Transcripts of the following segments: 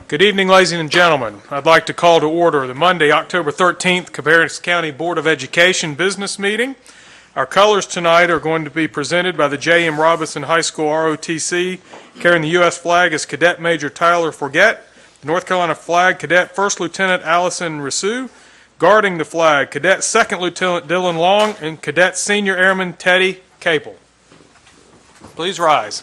Good evening, ladies and gentlemen. I'd like to call to order the Monday, October 13th, Cabarrus County Board of Education business meeting. Our colors tonight are going to be presented by the J.M. Robinson High School ROTC. Carrying the U.S. flag is Cadet Major Tyler Forget. The North Carolina flag, Cadet First Lieutenant Allison Rissu. Guarding the flag, Cadet Second Lieutenant Dylan Long and Cadet Senior Airman Teddy Capel. Please rise.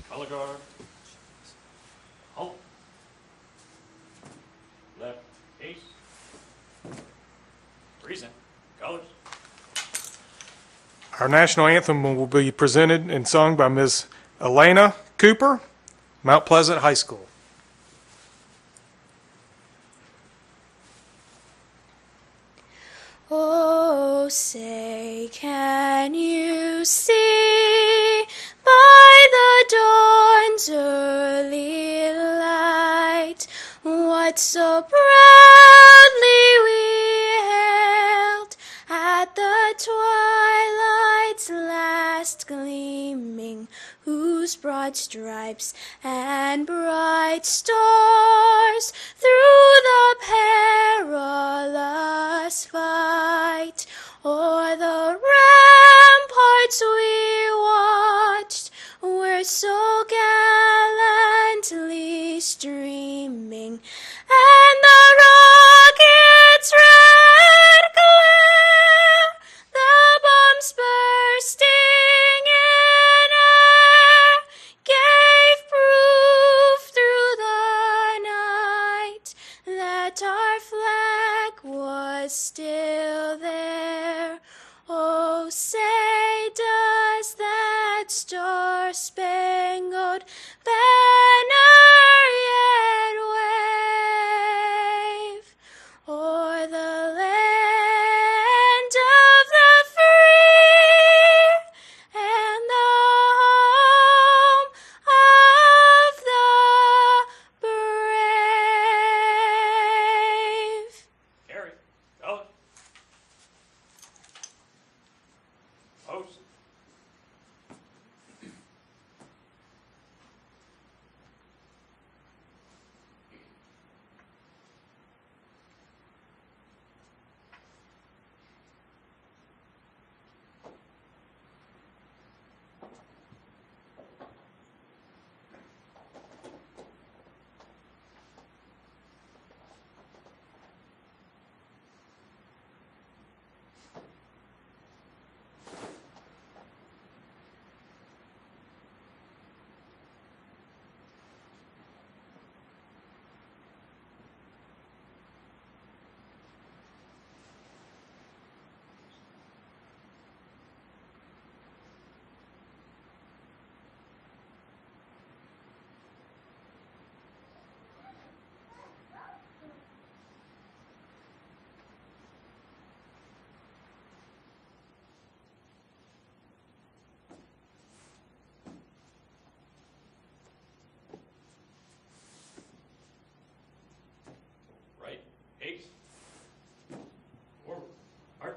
Color guard. Halt. Left. Ace. Present. Colors. Our national anthem will be presented and sung by Ms. Elena Cooper, Mount Pleasant High School. Oh, say, can you see by the dawn's early light what so proudly we hailed at the twilight's last gleaming, whose broad stripes and bright stars through the perilous fight o'er the ramparts we watched were so gallantly streaming, and the rocket's red glare, the bombs bursting in air, gave proof through the night that our flag was still there. Oh, say, does that star-spangled banner yet wave o'er the land of the free and the home of the brave? Carry. Color. Post. Right. Ace. Forward. March.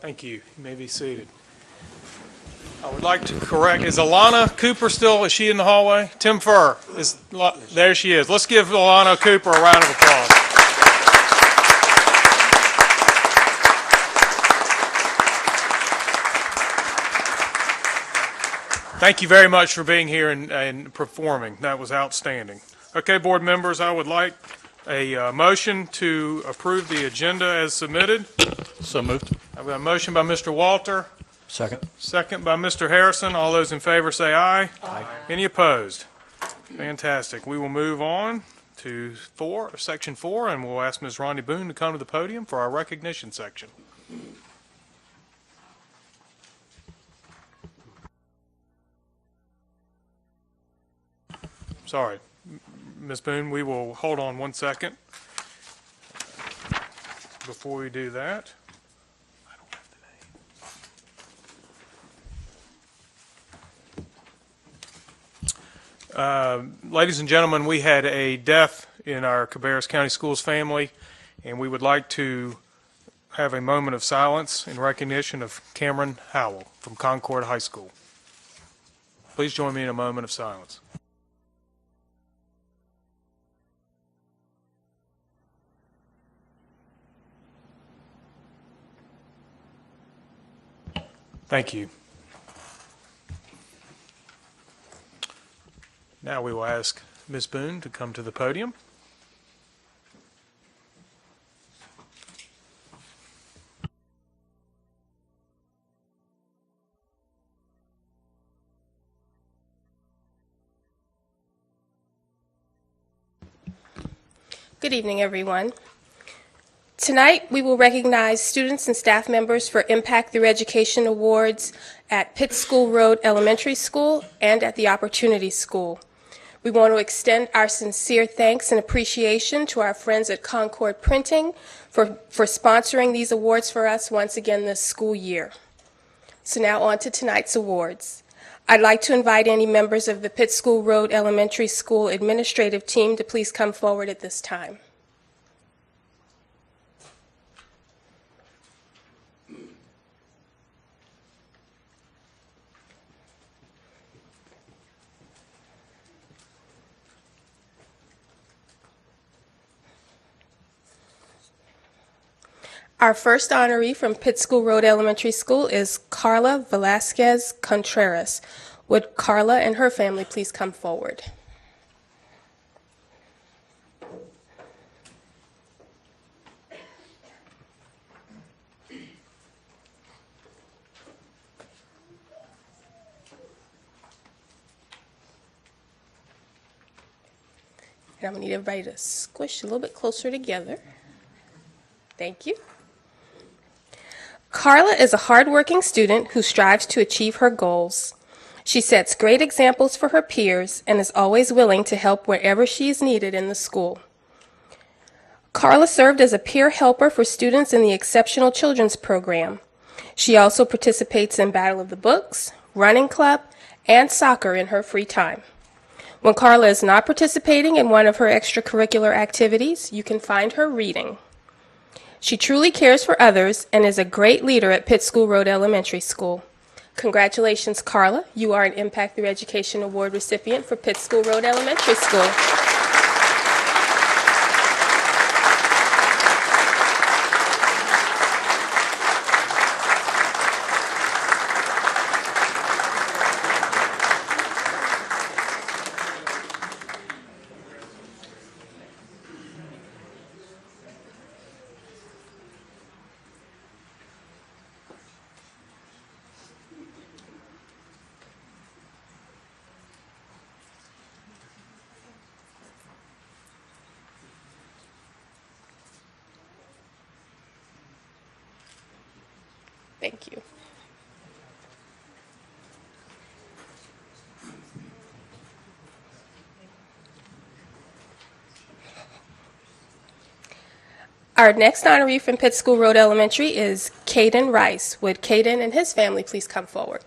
Thank you. You may be seated. I would like to correct, is Alana Cooper still, is she in the hallway? Tim Furr, there she is. Let's give Alana Cooper a round of applause. Thank you very much for being here and performing. That was outstanding. Okay, board members, I would like a motion to approve the agenda as submitted. So moved. I've got a motion by Mr. Walter, Second. second by Mr. Harrison. All those in favor say aye. Aye. Any opposed? Fantastic. We will move on to section 4, and we'll ask Ms. Rhonda Boone to come to the podium for our recognition section. Sorry. Ms. Boone, we will hold on 1 second before we do that. Ladies and gentlemen, we had a death in our Cabarrus County Schools family, and we would like to have a moment of silence in recognition of Cameron Howell from Concord High School. Please join me in a moment of silence. Thank you. Now we will ask Ms. Boone to come to the podium. Good evening, everyone. Tonight, we will recognize students and staff members for Impact Through Education Awards at Pitt School Road Elementary School and at the Opportunity School. We want to extend our sincere thanks and appreciation to our friends at Concord Printing for sponsoring these awards for us once again this school year. So now on to tonight's awards. I'd like to invite any members of the Pitt School Road Elementary School administrative team to please come forward at this time. Our first honoree from Pitt School Road Elementary School is Carla Velasquez Contreras. Would Carla and her family please come forward? And I'm going to need everybody to squish a little bit closer together. Thank you. Carla is a hardworking student who strives to achieve her goals. She sets great examples for her peers and is always willing to help wherever she is needed in the school. Carla served as a peer helper for students in the Exceptional Children's Program. She also participates in Battle of the Books, Running Club, and soccer in her free time. When Carla is not participating in one of her extracurricular activities, you can find her reading. She truly cares for others and is a great leader at Pitt School Road Elementary School. Congratulations, Carla. You are an Impact Through Education Award recipient for Pitt School Road Elementary School. Thank you. Our next honoree from Pitt School Road Elementary is Caden Rice. Would Caden and his family please come forward?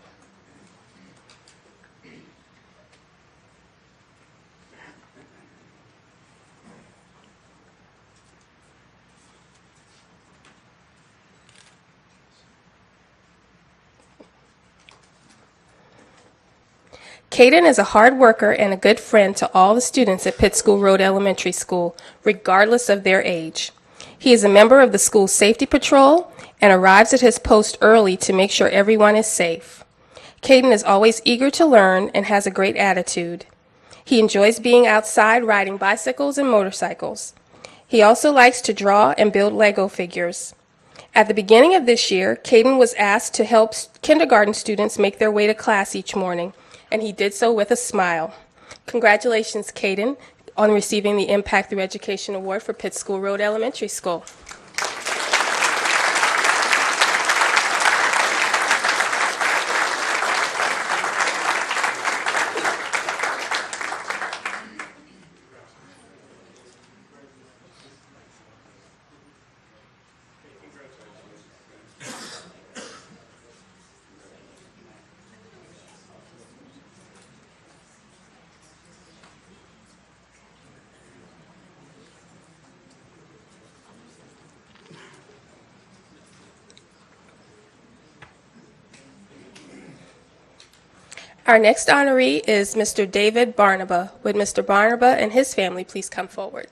Caden is a hard worker and a good friend to all the students at Pitt School Road Elementary School, regardless of their age. He is a member of the school's safety patrol and arrives at his post early to make sure everyone is safe. Caden is always eager to learn and has a great attitude. He enjoys being outside riding bicycles and motorcycles. He also likes to draw and build Lego figures. At the beginning of this year, Caden was asked to help kindergarten students make their way to class each morning, and he did so with a smile. Congratulations, Caden, on receiving the Impact Through Education Award for Pitt School Road Elementary School. Our next honoree is Mr. David Barnaba. Would Mr. Barnaba and his family please come forward?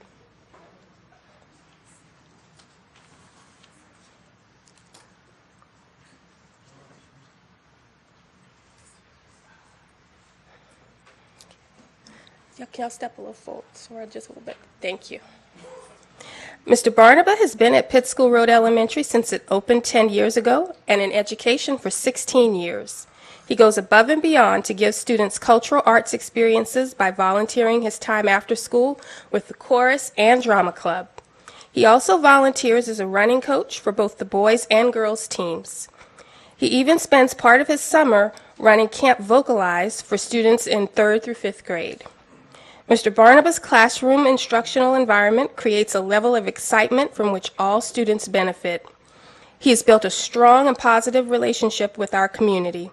Can y'all step a little forward, or just a little bit? Thank you. Mr. Barnaba has been at Pitt School Road Elementary since it opened 10 years ago and in education for 16 years. He goes above and beyond to give students cultural arts experiences by volunteering his time after school with the chorus and drama club. He also volunteers as a running coach for both the boys and girls teams. He even spends part of his summer running Camp Vocalize for students in 3rd through 5th grade. Mr. Barnaba's classroom instructional environment creates a level of excitement from which all students benefit. He has built a strong and positive relationship with our community.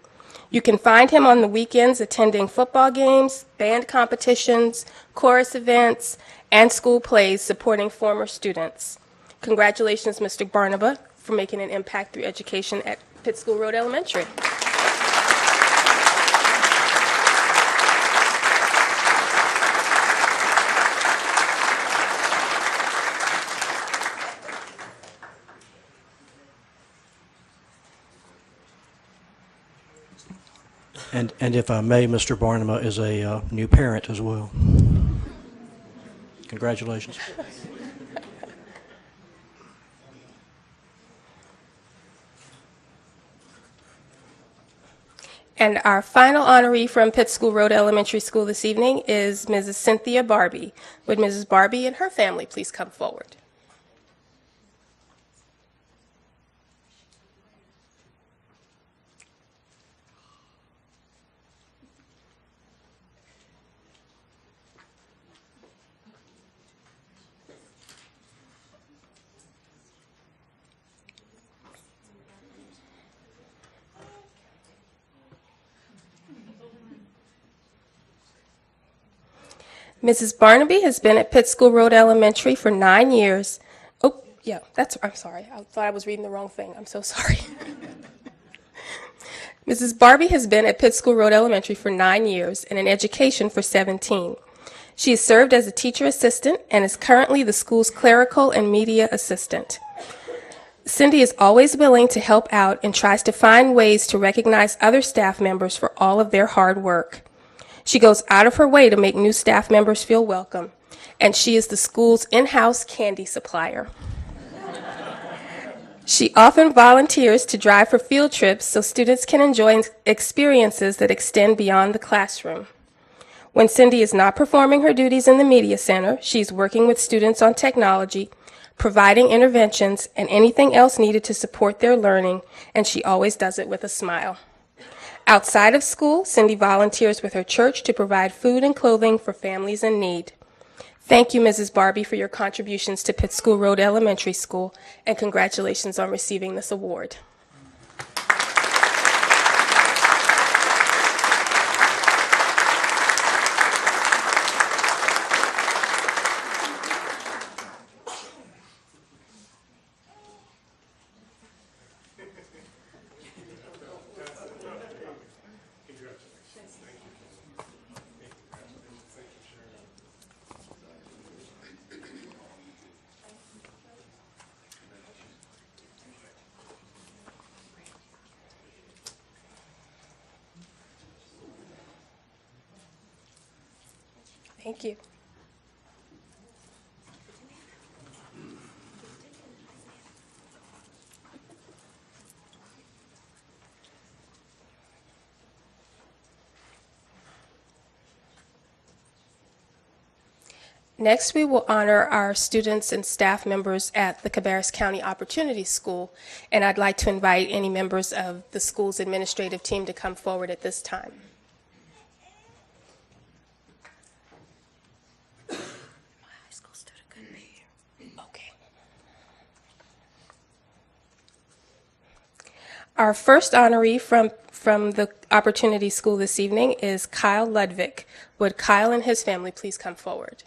You can find him on the weekends attending football games, band competitions, chorus events, and school plays supporting former students. Congratulations, Mr. Barnaba, for making an impact through education at Pitt School Road Elementary. And if I may, Mr. Barnaba is a new parent as well. Congratulations. And our final honoree from Pitt School Road Elementary School this evening is Mrs. Cynthia Barbie. Would Mrs. Barbie and her family please come forward? Mrs. Barnaby has been at Pitt School Road Elementary for 9 years. Oh, yeah, I'm sorry. I thought I was reading the wrong thing. I'm so sorry. Mrs. Barbie has been at Pitt School Road Elementary for 9 years and in education for 17. She has served as a teacher assistant and is currently the school's clerical and media assistant. Cindy is always willing to help out and tries to find ways to recognize other staff members for all of their hard work. She goes out of her way to make new staff members feel welcome, and she is the school's in-house candy supplier. She often volunteers to drive for field trips so students can enjoy experiences that extend beyond the classroom. When Cindy is not performing her duties in the media center, she's working with students on technology, providing interventions, and anything else needed to support their learning, and she always does it with a smile. Outside of school, Cindy volunteers with her church to provide food and clothing for families in need. Thank you, Mrs. Barbie, for your contributions to Pitt School Road Elementary School, and congratulations on receiving this award. Thank you. Next, we will honor our students and staff members at the Cabarrus County Opportunity School, and I'd like to invite any members of the school's administrative team to come forward at this time. Our first honoree from the Opportunity School this evening is Kyle Ludwig. Would Kyle and his family please come forward?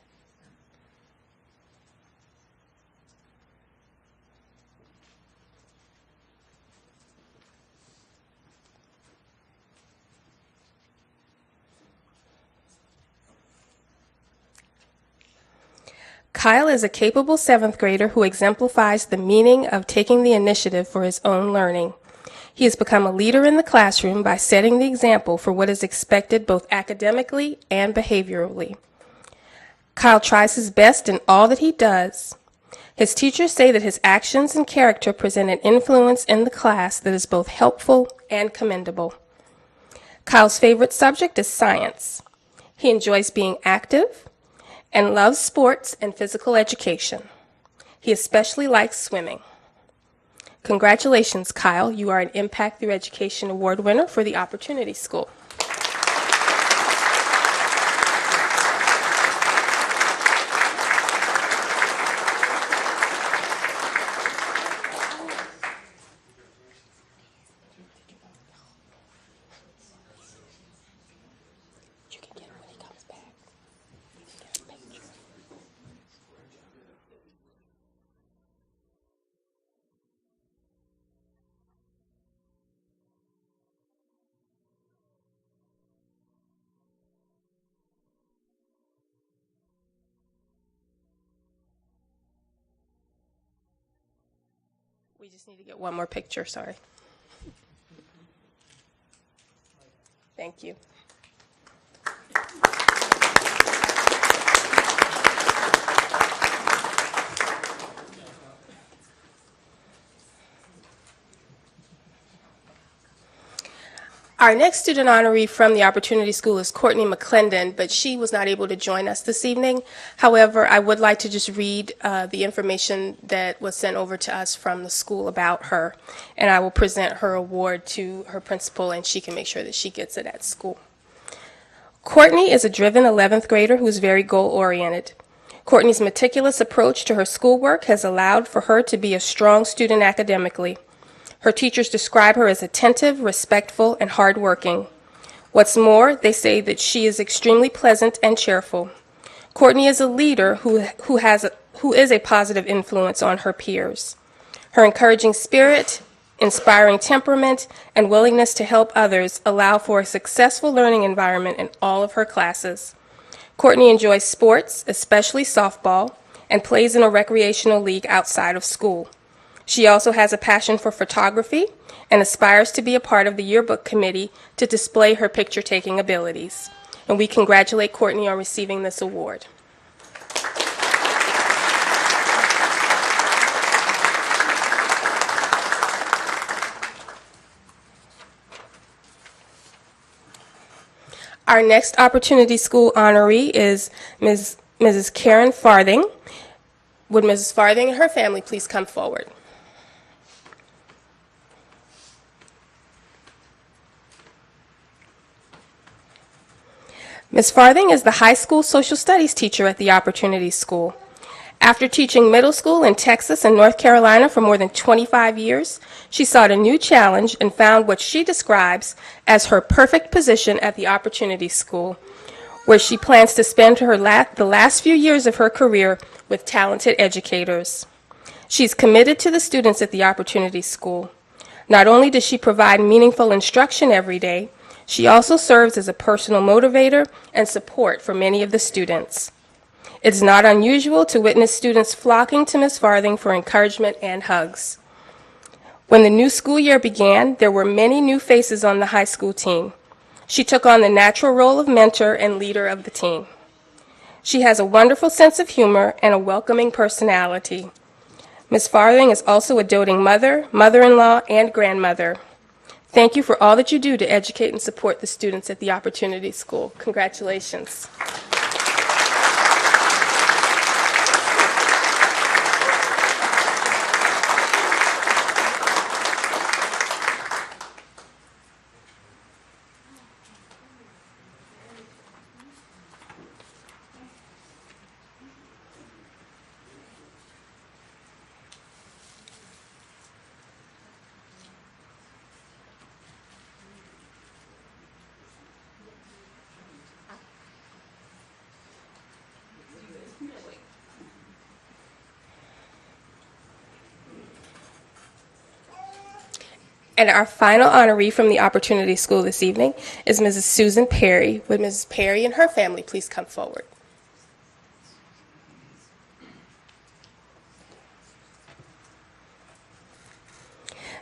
Kyle is a capable 7th grader who exemplifies the meaning of taking the initiative for his own learning. He has become a leader in the classroom by setting the example for what is expected both academically and behaviorally. Kyle tries his best in all that he does. His teachers say that his actions and character present an influence in the class that is both helpful and commendable. Kyle's favorite subject is science. He enjoys being active and loves sports and physical education. He especially likes swimming. Congratulations, Kyle. You are an Impact Through Education Award winner for the Opportunity School. We just need to get one more picture, sorry. Thank you. Our next student honoree from the Opportunity School is Courtney McClendon, but she was not able to join us this evening. However, I would like to just read the information that was sent over to us from the school about her, and I will present her award to her principal, and she can make sure that she gets it at school. Courtney is a driven 11th grader who is very goal-oriented. Courtney's meticulous approach to her schoolwork has allowed for her to be a strong student academically. Her teachers describe her as attentive, respectful, and hardworking. What's more, they say that she is extremely pleasant and cheerful. Courtney is a leader who is a positive influence on her peers. Her encouraging spirit, inspiring temperament, and willingness to help others allow for a successful learning environment in all of her classes. Courtney enjoys sports, especially softball, and plays in a recreational league outside of school. She also has a passion for photography and aspires to be a part of the yearbook committee to display her picture-taking abilities. And we congratulate Courtney on receiving this award. Our next Opportunity School honoree is Mrs. Karen Farthing. Would Mrs. Farthing and her family please come forward? Ms. Farthing is the high school social studies teacher at the Opportunity School. After teaching middle school in Texas and North Carolina for more than 25 years, she sought a new challenge and found what she describes as her perfect position at the Opportunity School, where she plans to spend the last few years of her career with talented educators. She's committed to the students at the Opportunity School. Not only does she provide meaningful instruction every day, she also serves as a personal motivator and support for many of the students. It's not unusual to witness students flocking to Ms. Farthing for encouragement and hugs. When the new school year began, there were many new faces on the high school team. She took on the natural role of mentor and leader of the team. She has a wonderful sense of humor and a welcoming personality. Ms. Farthing is also a doting mother, mother-in-law, and grandmother. Thank you for all that you do to educate and support the students at the Opportunity School. Congratulations. And our final honoree from the Opportunity School this evening is Mrs. Susan Perry. Would Mrs. Perry and her family please come forward?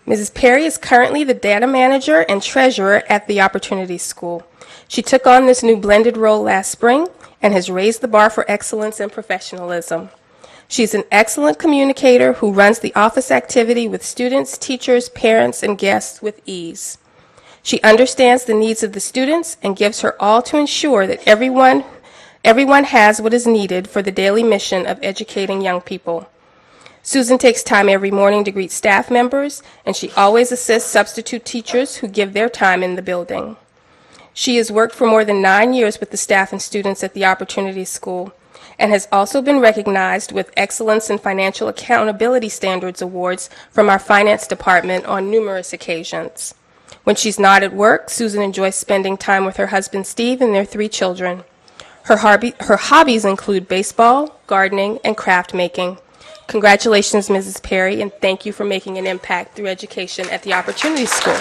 Mrs. Perry is currently the data manager and treasurer at the Opportunity School. She took on this new blended role last spring and has raised the bar for excellence and professionalism. She's an excellent communicator who runs the office activity with students, teachers, parents, and guests with ease. She understands the needs of the students and gives her all to ensure that everyone has what is needed for the daily mission of educating young people. Susan takes time every morning to greet staff members, and she always assists substitute teachers who give their time in the building. She has worked for more than 9 years with the staff and students at the Opportunity School and has also been recognized with Excellence in Financial Accountability Standards Awards from our Finance Department on numerous occasions. When she's not at work, Susan enjoys spending time with her husband Steve and their 3 children. Her hobbies include baseball, gardening, and craft making. Congratulations, Mrs. Perry, and thank you for making an impact through education at the Opportunity School.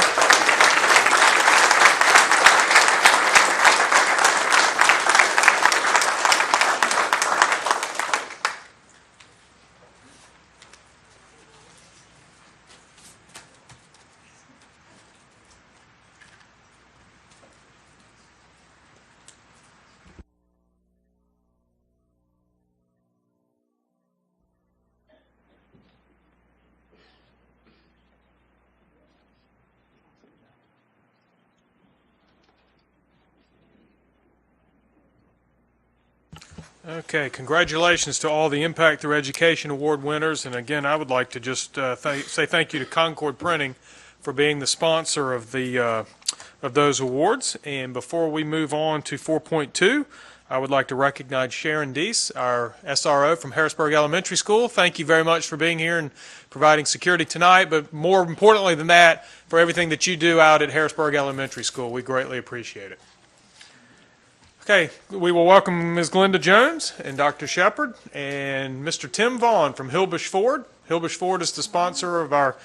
Okay, congratulations to all the Impact Through Education Award winners. And again, I would like to just say thank you to Concord Printing for being the sponsor of those awards. And before we move on to 4.2, I would like to recognize Sharon Deese, our SRO from Harrisburg Elementary School. Thank you very much for being here and providing security tonight, but more importantly than that, for everything that you do out at Harrisburg Elementary School. We greatly appreciate it. Okay, we will welcome Ms. Glenda Jones and Dr. Shepard and Mr. Tim Vaughn from Hilbush Ford. Hilbush Ford is the sponsor of our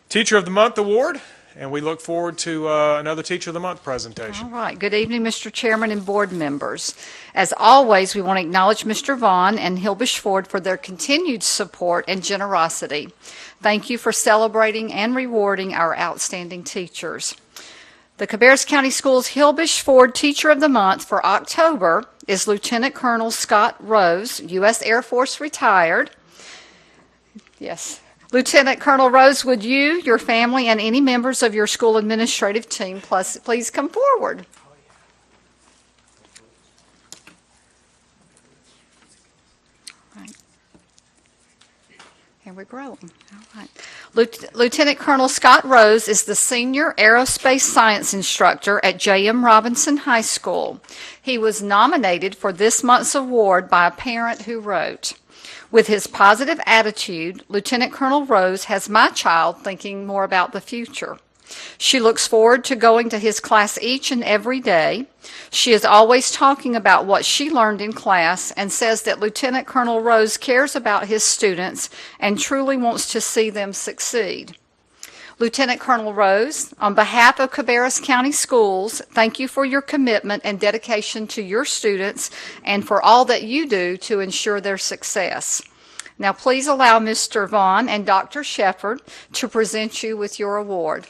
Teacher of the Month Award, and we look forward to another Teacher of the Month presentation. All right. Good evening, Mr. Chairman and board members. As always, we want to acknowledge Mr. Vaughn and Hilbush Ford for their continued support and generosity. Thank you for celebrating and rewarding our outstanding teachers. The Cabarrus County Schools Hilbush Ford Teacher of the Month for October is Lieutenant Colonel Scott Rose, U.S. Air Force retired. Yes. Lieutenant Colonel Rose, would you, your family, and any members of your school administrative team please come forward? All right. Here we go. All right. Lieutenant Colonel Scott Rose is the Senior Aerospace Science Instructor at J.M. Robinson High School. He was nominated for this month's award by a parent who wrote, "With his positive attitude, Lieutenant Colonel Rose has my child thinking more about the future. She looks forward to going to his class each and every day. She is always talking about what she learned in class and says that Lieutenant Colonel Rose cares about his students and truly wants to see them succeed. Lieutenant Colonel Rose, on behalf of Cabarrus County Schools, thank you for your commitment and dedication to your students and for all that you do to ensure their success. Now please allow Mr. Vaughn and Dr. Shepard to present you with your award."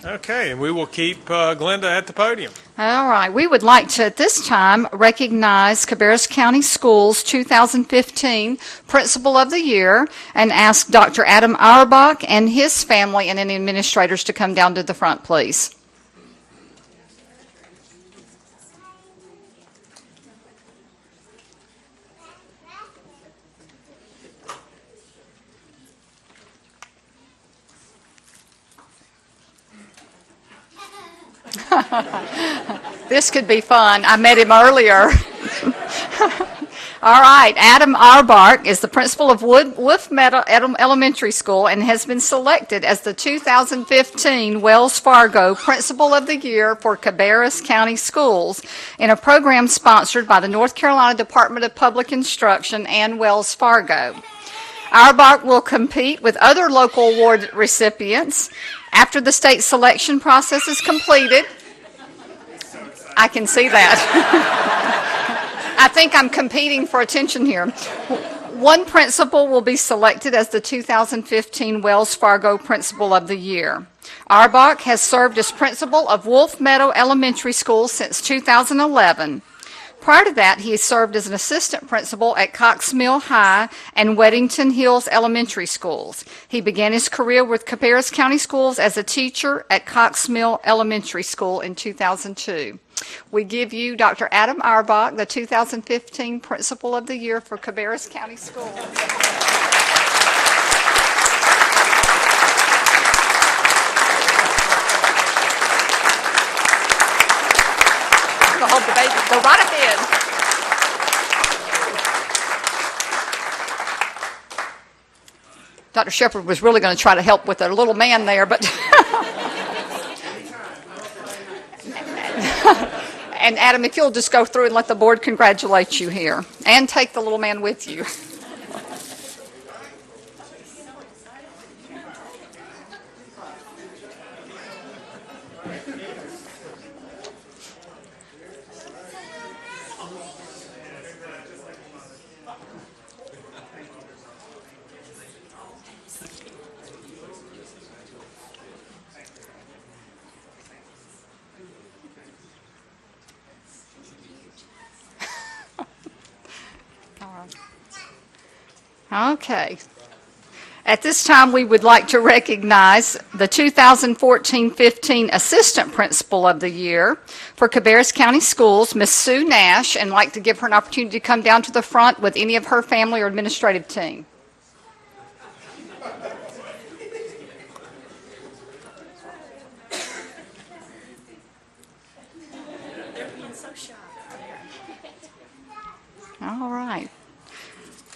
Okay, and we will keep Glenda at the podium. All right. We would like to, at this time, recognize Cabarrus County Schools 2015 Principal of the Year and ask Dr. Adam Auerbach and his family and any administrators to come down to the front, please. This could be fun. I met him earlier. All right, Adam Auerbach is the principal of Wolf Meadow Elementary School and has been selected as the 2015 Wells Fargo Principal of the Year for Cabarrus County Schools in a program sponsored by the North Carolina Department of Public Instruction and Wells Fargo. Auerbach will compete with other local award recipients after the state selection process is completed. I can see that. I think I'm competing for attention here. One principal will be selected as the 2015 Wells Fargo Principal of the Year. Auerbach has served as principal of Wolf Meadow Elementary School since 2011. Prior to that, he served as an assistant principal at Cox Mill High and Weddington Hills Elementary Schools. He began his career with Cabarrus County Schools as a teacher at Cox Mill Elementary School in 2002. We give you Dr. Adam Auerbach, the 2015 Principal of the Year for Cabarrus County Schools. Go hold the baby. Go right ahead. Dr. Shepard was really going to try to help with a little man there, but... And Adam, if you'll just go through and let the board congratulate you here, and take the little man with you. Okay. At this time, we would like to recognize the 2014-15 Assistant Principal of the Year for Cabarrus County Schools, Miss Sue Nash, and like to give her an opportunity to come down to the front with any of her family or administrative team. All right.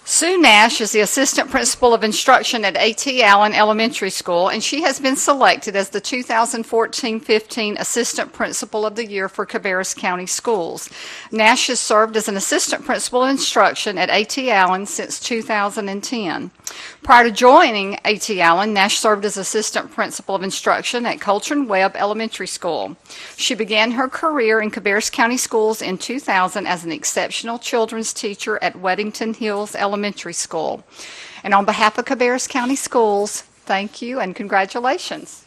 Sue Nash is the Assistant Principal of Instruction at A.T. Allen Elementary School, and she has been selected as the 2014-15 Assistant Principal of the Year for Cabarrus County Schools. Nash has served as an Assistant Principal of Instruction at A.T. Allen since 2010. Prior to joining A.T. Allen, Nash served as Assistant Principal of Instruction at Coltrane Webb Elementary School. She began her career in Cabarrus County Schools in 2000 as an exceptional children's teacher at Weddington Hills Elementary School. And on behalf of Cabarrus County Schools, thank you and congratulations.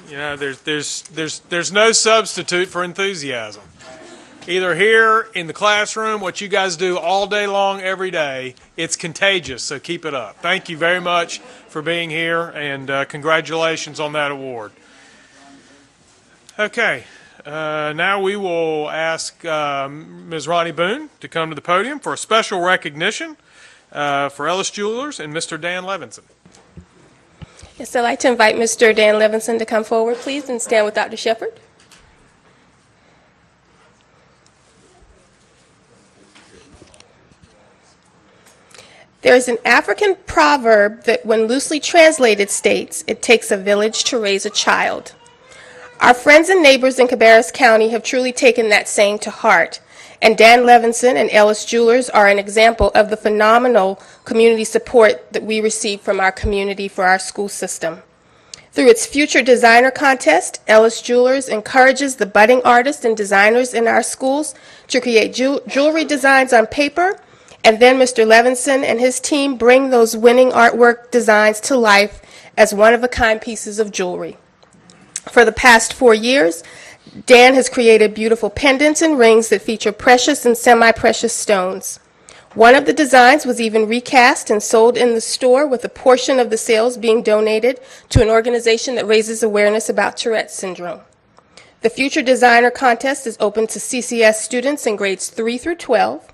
You know, there's no substitute for enthusiasm. Either here in the classroom, what you guys do all day long, every day, it's contagious, so keep it up. Thank you very much for being here, and congratulations on that award. Okay, now we will ask Ms. Ronnie Boone to come to the podium for a special recognition for Ellis Jewelers and Mr. Dan Levinson. Yes, I'd like to invite Mr. Dan Levinson to come forward, please, and stand with Dr. Shepard. There is an African proverb that, when loosely translated, states, "It takes a village to raise a child." Our friends and neighbors in Cabarrus County have truly taken that saying to heart, and Dan Levinson and Ellis Jewelers are an example of the phenomenal community support that we receive from our community for our school system. Through its Future Designer Contest, Ellis Jewelers encourages the budding artists and designers in our schools to create jewelry designs on paper, and then Mr. Levinson and his team bring those winning artwork designs to life as one-of-a-kind pieces of jewelry. For the past 4 years, Dan has created beautiful pendants and rings that feature precious and semi-precious stones. One of the designs was even recast and sold in the store, with a portion of the sales being donated to an organization that raises awareness about Tourette's syndrome. The Future Designer Contest is open to CCS students in grades 3 through 12.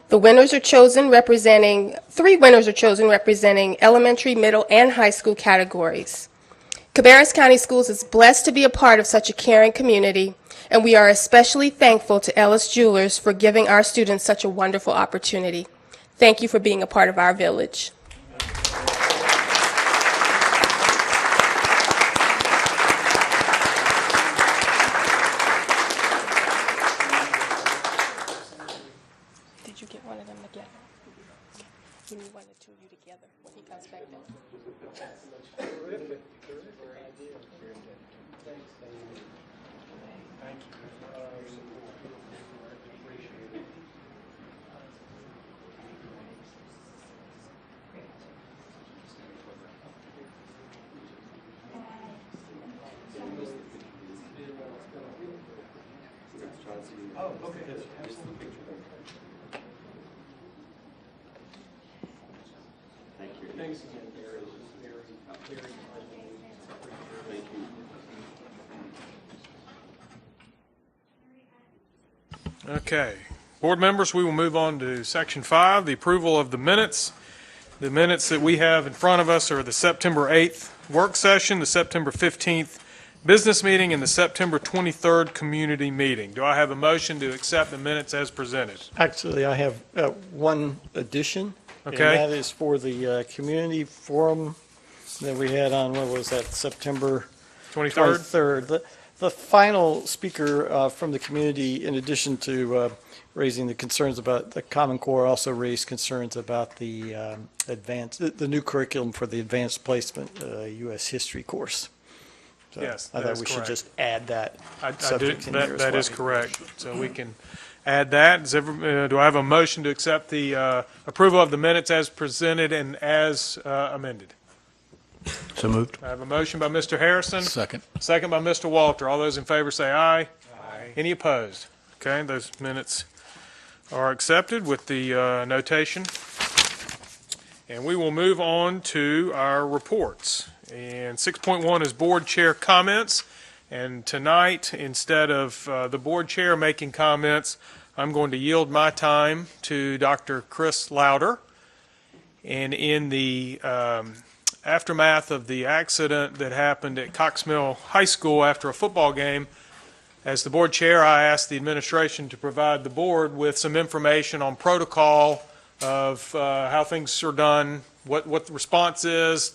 Three winners are chosen representing elementary, middle, and high school categories. Cabarrus County Schools is blessed to be a part of such a caring community, and we are especially thankful to Ellis Jewelers for giving our students such a wonderful opportunity. Thank you for being a part of our village. Did you get one of them together? We need one or two of you together when he comes back down. Okay. Board members, we will move on to Section 5, the approval of the minutes. The minutes that we have in front of us are the September 8th work session, the September 15th business meeting, and the September 23rd community meeting. Do I have a motion to accept the minutes as presented? Actually, I have one addition. Okay. And that is for the community forum that we had on, what was that, September 23rd? 23rd. The final speaker from the community, in addition to raising the concerns about the Common Core, also raised concerns about the the new curriculum for the advanced placement U.S. history course. So Yes, I that thought is we should correct. just add that I do, subject in there as that well. is correct. So we can add that. Do I have a motion to accept the approval of the minutes as presented and as amended? So moved. I have a motion by Mr. Harrison. Second. Second by Mr. Walter. All those in favor say aye. Aye. Any opposed? Okay, those minutes are accepted with the notation. And we will move on to our reports. And 6.1 is board chair comments. And tonight, instead of the board chair making comments, I'm going to yield my time to Dr. Chris Lauder. And in the aftermath of the accident that happened at Cox Mill High School after a football game, as the board chair, I asked the administration to provide the board with some information on protocol of how things are done, what the response is,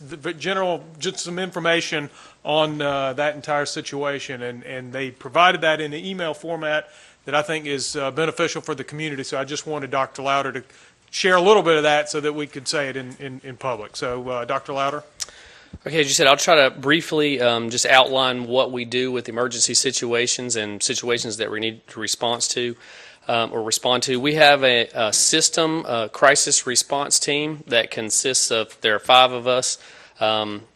just some information on that entire situation. And they provided that in an email format that I think is beneficial for the community. So I just wanted Dr. Lauder to share a little bit of that so that we could say it in public. So, Dr. Lauder. Okay, as you said, I'll try to briefly just outline what we do with emergency situations and situations that we need to respond to. We have a system crisis response team that consists of, there are 5 of us.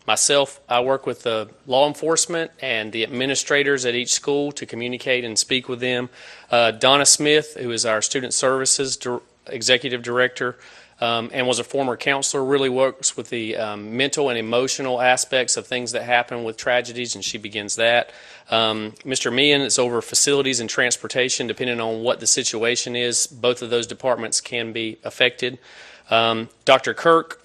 Myself, I work with the law enforcement and the administrators at each school to communicate and speak with them. Donna Smith, who is our student services executive director, and was a former counselor, really works with the mental and emotional aspects of things that happen with tragedies, and she begins that. Mr. Meehan is over facilities and transportation, depending on what the situation is. Both of those departments can be affected. Dr. Kirk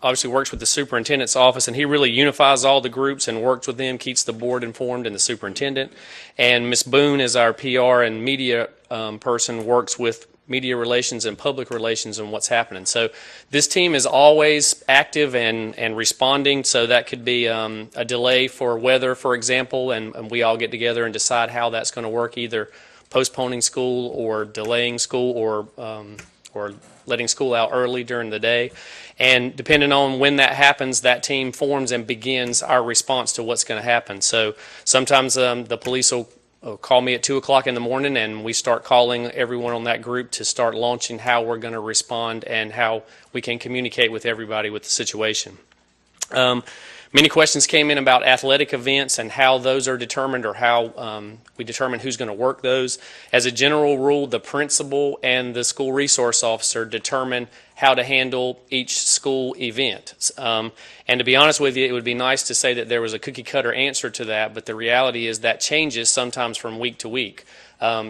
obviously works with the superintendent's office, and he really unifies all the groups and works with them, keeps the board informed and the superintendent. And Ms. Boone is our PR and media person, works with media relations and public relations and what's happening. So this team is always active and responding, so that could be a delay for weather, for example, and we all get together and decide how that's going to work, either postponing school or delaying school or letting school out early during the day. And depending on when that happens, that team forms and begins our response to what's going to happen. So sometimes the police will call me at 2 o'clock in the morning, and we start calling everyone on that group to start launching how we're going to respond and how we can communicate with everybody with the situation. Many questions came in about athletic events and how those are determined, or how we determine who's going to work those. As a general rule, the principal and the school resource officer determine how to handle each school event. And to be honest with you, it would be nice to say that there was a cookie cutter answer to that, but the reality is that changes sometimes from week to week.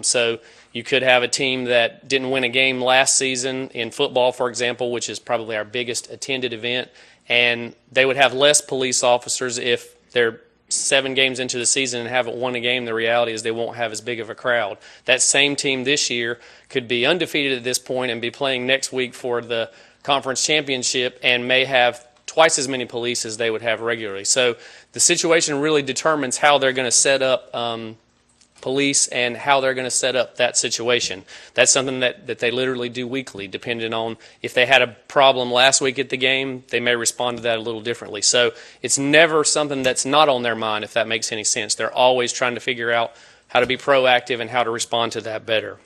So you could have a team that didn't win a game last season in football, for example, which is probably our biggest attended event, and they would have less police officers if they're 7 games into the season and haven't won a game. The reality is they won't have as big of a crowd. That same team this year could be undefeated at this point and be playing next week for the conference championship and may have twice as many police as they would have regularly. So the situation really determines how they're going to set up police and how they're going to set up that situation. That's something that they literally do weekly, depending on if they had a problem last week at the game, they may respond to that a little differently. So it's never something that's not on their mind, if that makes any sense. They're always trying to figure out how to be proactive and how to respond to that better.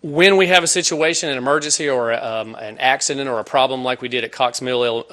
When we have a situation, an emergency or an accident or a problem like we did at Cox Mill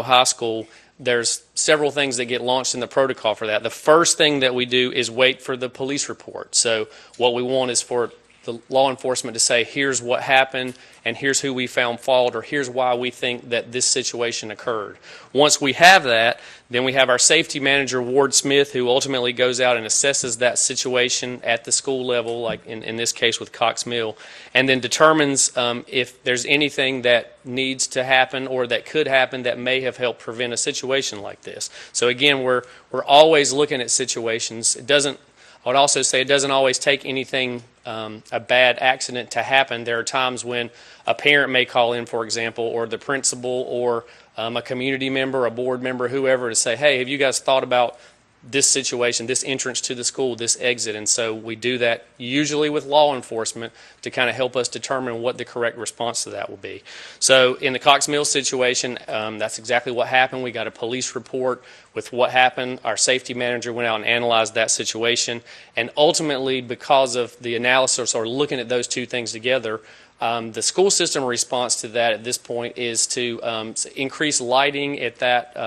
High School, there's several things that get launched in the protocol for that. The first thing that we do is wait for the police report. So what we want is for the law enforcement to say, here's what happened, and here's who we found fault, or here's why we think that this situation occurred. Once we have that, then we have our safety manager, Ward Smith, who ultimately goes out and assesses that situation at the school level, like in this case with Cox Mill, and then determines if there's anything that needs to happen or that could happen that may have helped prevent a situation like this. So again, we're always looking at situations. I would also say it doesn't always take anything, a bad accident to happen. There are times when a parent may call in, for example, or the principal, or a community member, a board member, whoever, to say, hey, have you guys thought about this situation, this entrance to the school, this exit? And so we do that usually with law enforcement to kind of help us determine what the correct response to that will be. So in the Cox Mill situation, that's exactly what happened. We got a police report with what happened. Our safety manager went out and analyzed that situation. And ultimately, because of the analysis or looking at those two things together, the school system response to that at this point is to increase lighting at that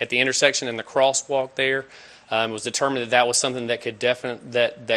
at the intersection and the crosswalk there. It was determined that that was something that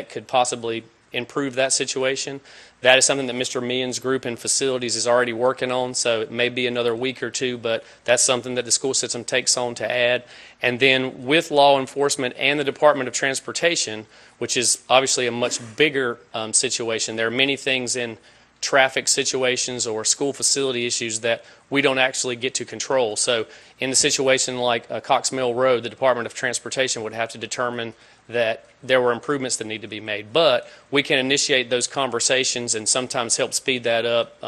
could possibly improve that situation. That is something that Mr. Meehan's group in facilities is already working on, so it may be another week or two, but that's something that the school system takes on to add. And then with law enforcement and the Department of Transportation, which is obviously a much bigger situation, there are many things in traffic situations or school facility issues that we don't actually get to control. So in the situation like Cox Mill Road, the Department of Transportation would have to determine that there were improvements that need to be made. But we can initiate those conversations and sometimes help speed that up,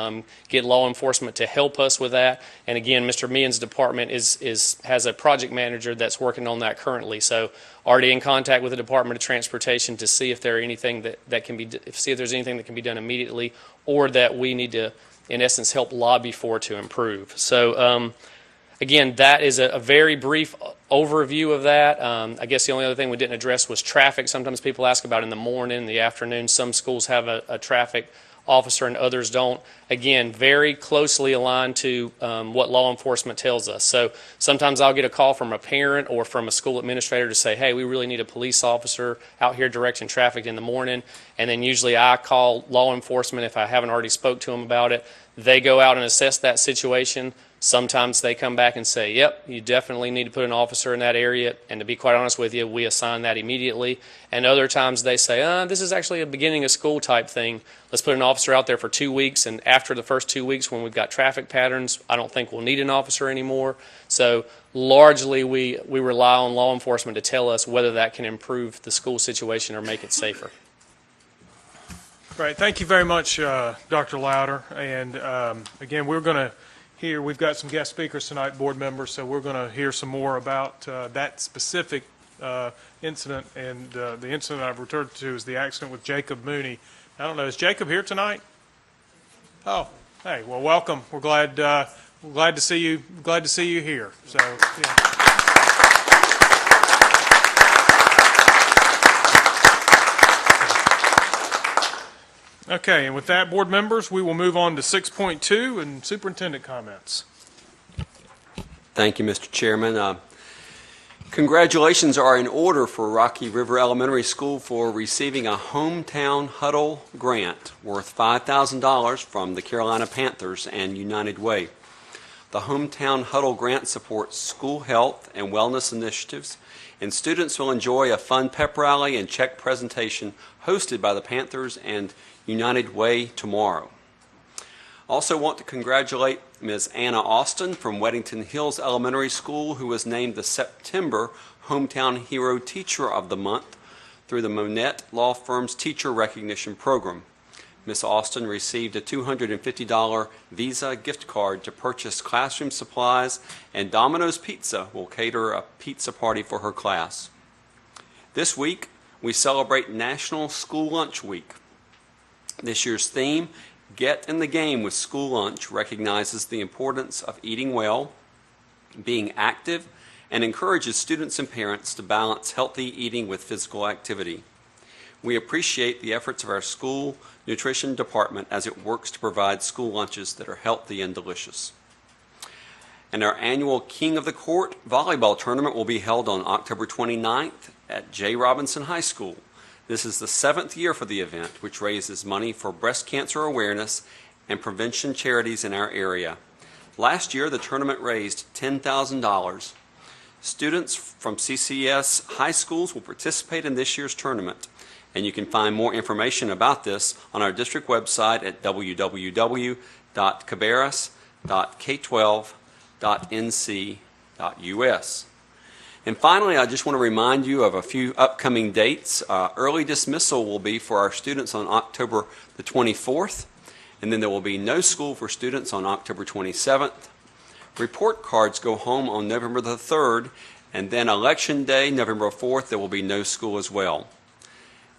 get law enforcement to help us with that. And again, Mr. Meehan's department has a project manager that's working on that currently. So already in contact with the Department of Transportation to see if there's anything that can be done immediately, or that we need to, in essence, help lobby for to improve. So again, that is a very brief overview of that. I guess the only other thing we didn't address was traffic. Sometimes people ask about in the morning, the afternoon. Some schools have a traffic officer and others don't. Again, very closely aligned to what law enforcement tells us. So sometimes I'll get a call from a parent or from a school administrator to say, hey, we really need a police officer out here directing traffic in the morning. And then usually I call law enforcement if I haven't already spoke to them about it. They go out and assess that situation. Sometimes they come back and say, yep, you definitely need to put an officer in that area. And to be quite honest with you, we assign that immediately. And other times they say, this is actually a beginning of school type thing. Let's put an officer out there for 2 weeks. And after the first 2 weeks, when we've got traffic patterns, I don't think we'll need an officer anymore. So largely we rely on law enforcement to tell us whether that can improve the school situation or make it safer. Right. Thank you very much, Dr. Louder. And again, we've got some guest speakers tonight, board members, so we're going to hear some more about that specific incident. And the incident I've referred to is the accident with Jacob Mooney. I don't know, is Jacob here tonight? Oh, hey, well, welcome. We're glad to see you. Glad to see you here. So, yeah. Okay, and with that, board members, we will move on to 6.2 and superintendent comments. Thank you, Mr. Chairman. Congratulations are in order for Rocky River Elementary School for receiving a Hometown Huddle grant worth $5,000 from the Carolina Panthers and United Way. The Hometown Huddle grant supports school health and wellness initiatives, and students will enjoy a fun pep rally and check presentation hosted by the Panthers and United Way tomorrow. Also want to congratulate Ms. Anna Austin from Weddington Hills Elementary School, who was named the September Hometown Hero Teacher of the Month through the Monette Law Firm's Teacher Recognition Program. Ms. Austin received a $250 Visa gift card to purchase classroom supplies, and Domino's Pizza will cater a pizza party for her class. This week, we celebrate National School Lunch Week. This year's theme, Get in the Game with School Lunch, recognizes the importance of eating well, being active, and encourages students and parents to balance healthy eating with physical activity. We appreciate the efforts of our school nutrition department as it works to provide school lunches that are healthy and delicious. And our annual King of the Court volleyball tournament will be held on October 29th at J. Robinson High School. This is the 7th year for the event, which raises money for breast cancer awareness and prevention charities in our area. Last year, the tournament raised $10,000. Students from CCS high schools will participate in this year's tournament, and you can find more information about this on our district website at www.cabarrus.k12.nc.us. And finally, I just want to remind you of a few upcoming dates. Early dismissal will be for our students on October the 24th, and then there will be no school for students on October 27th. Report cards go home on November the 3rd, and then Election Day, November 4th, there will be no school as well.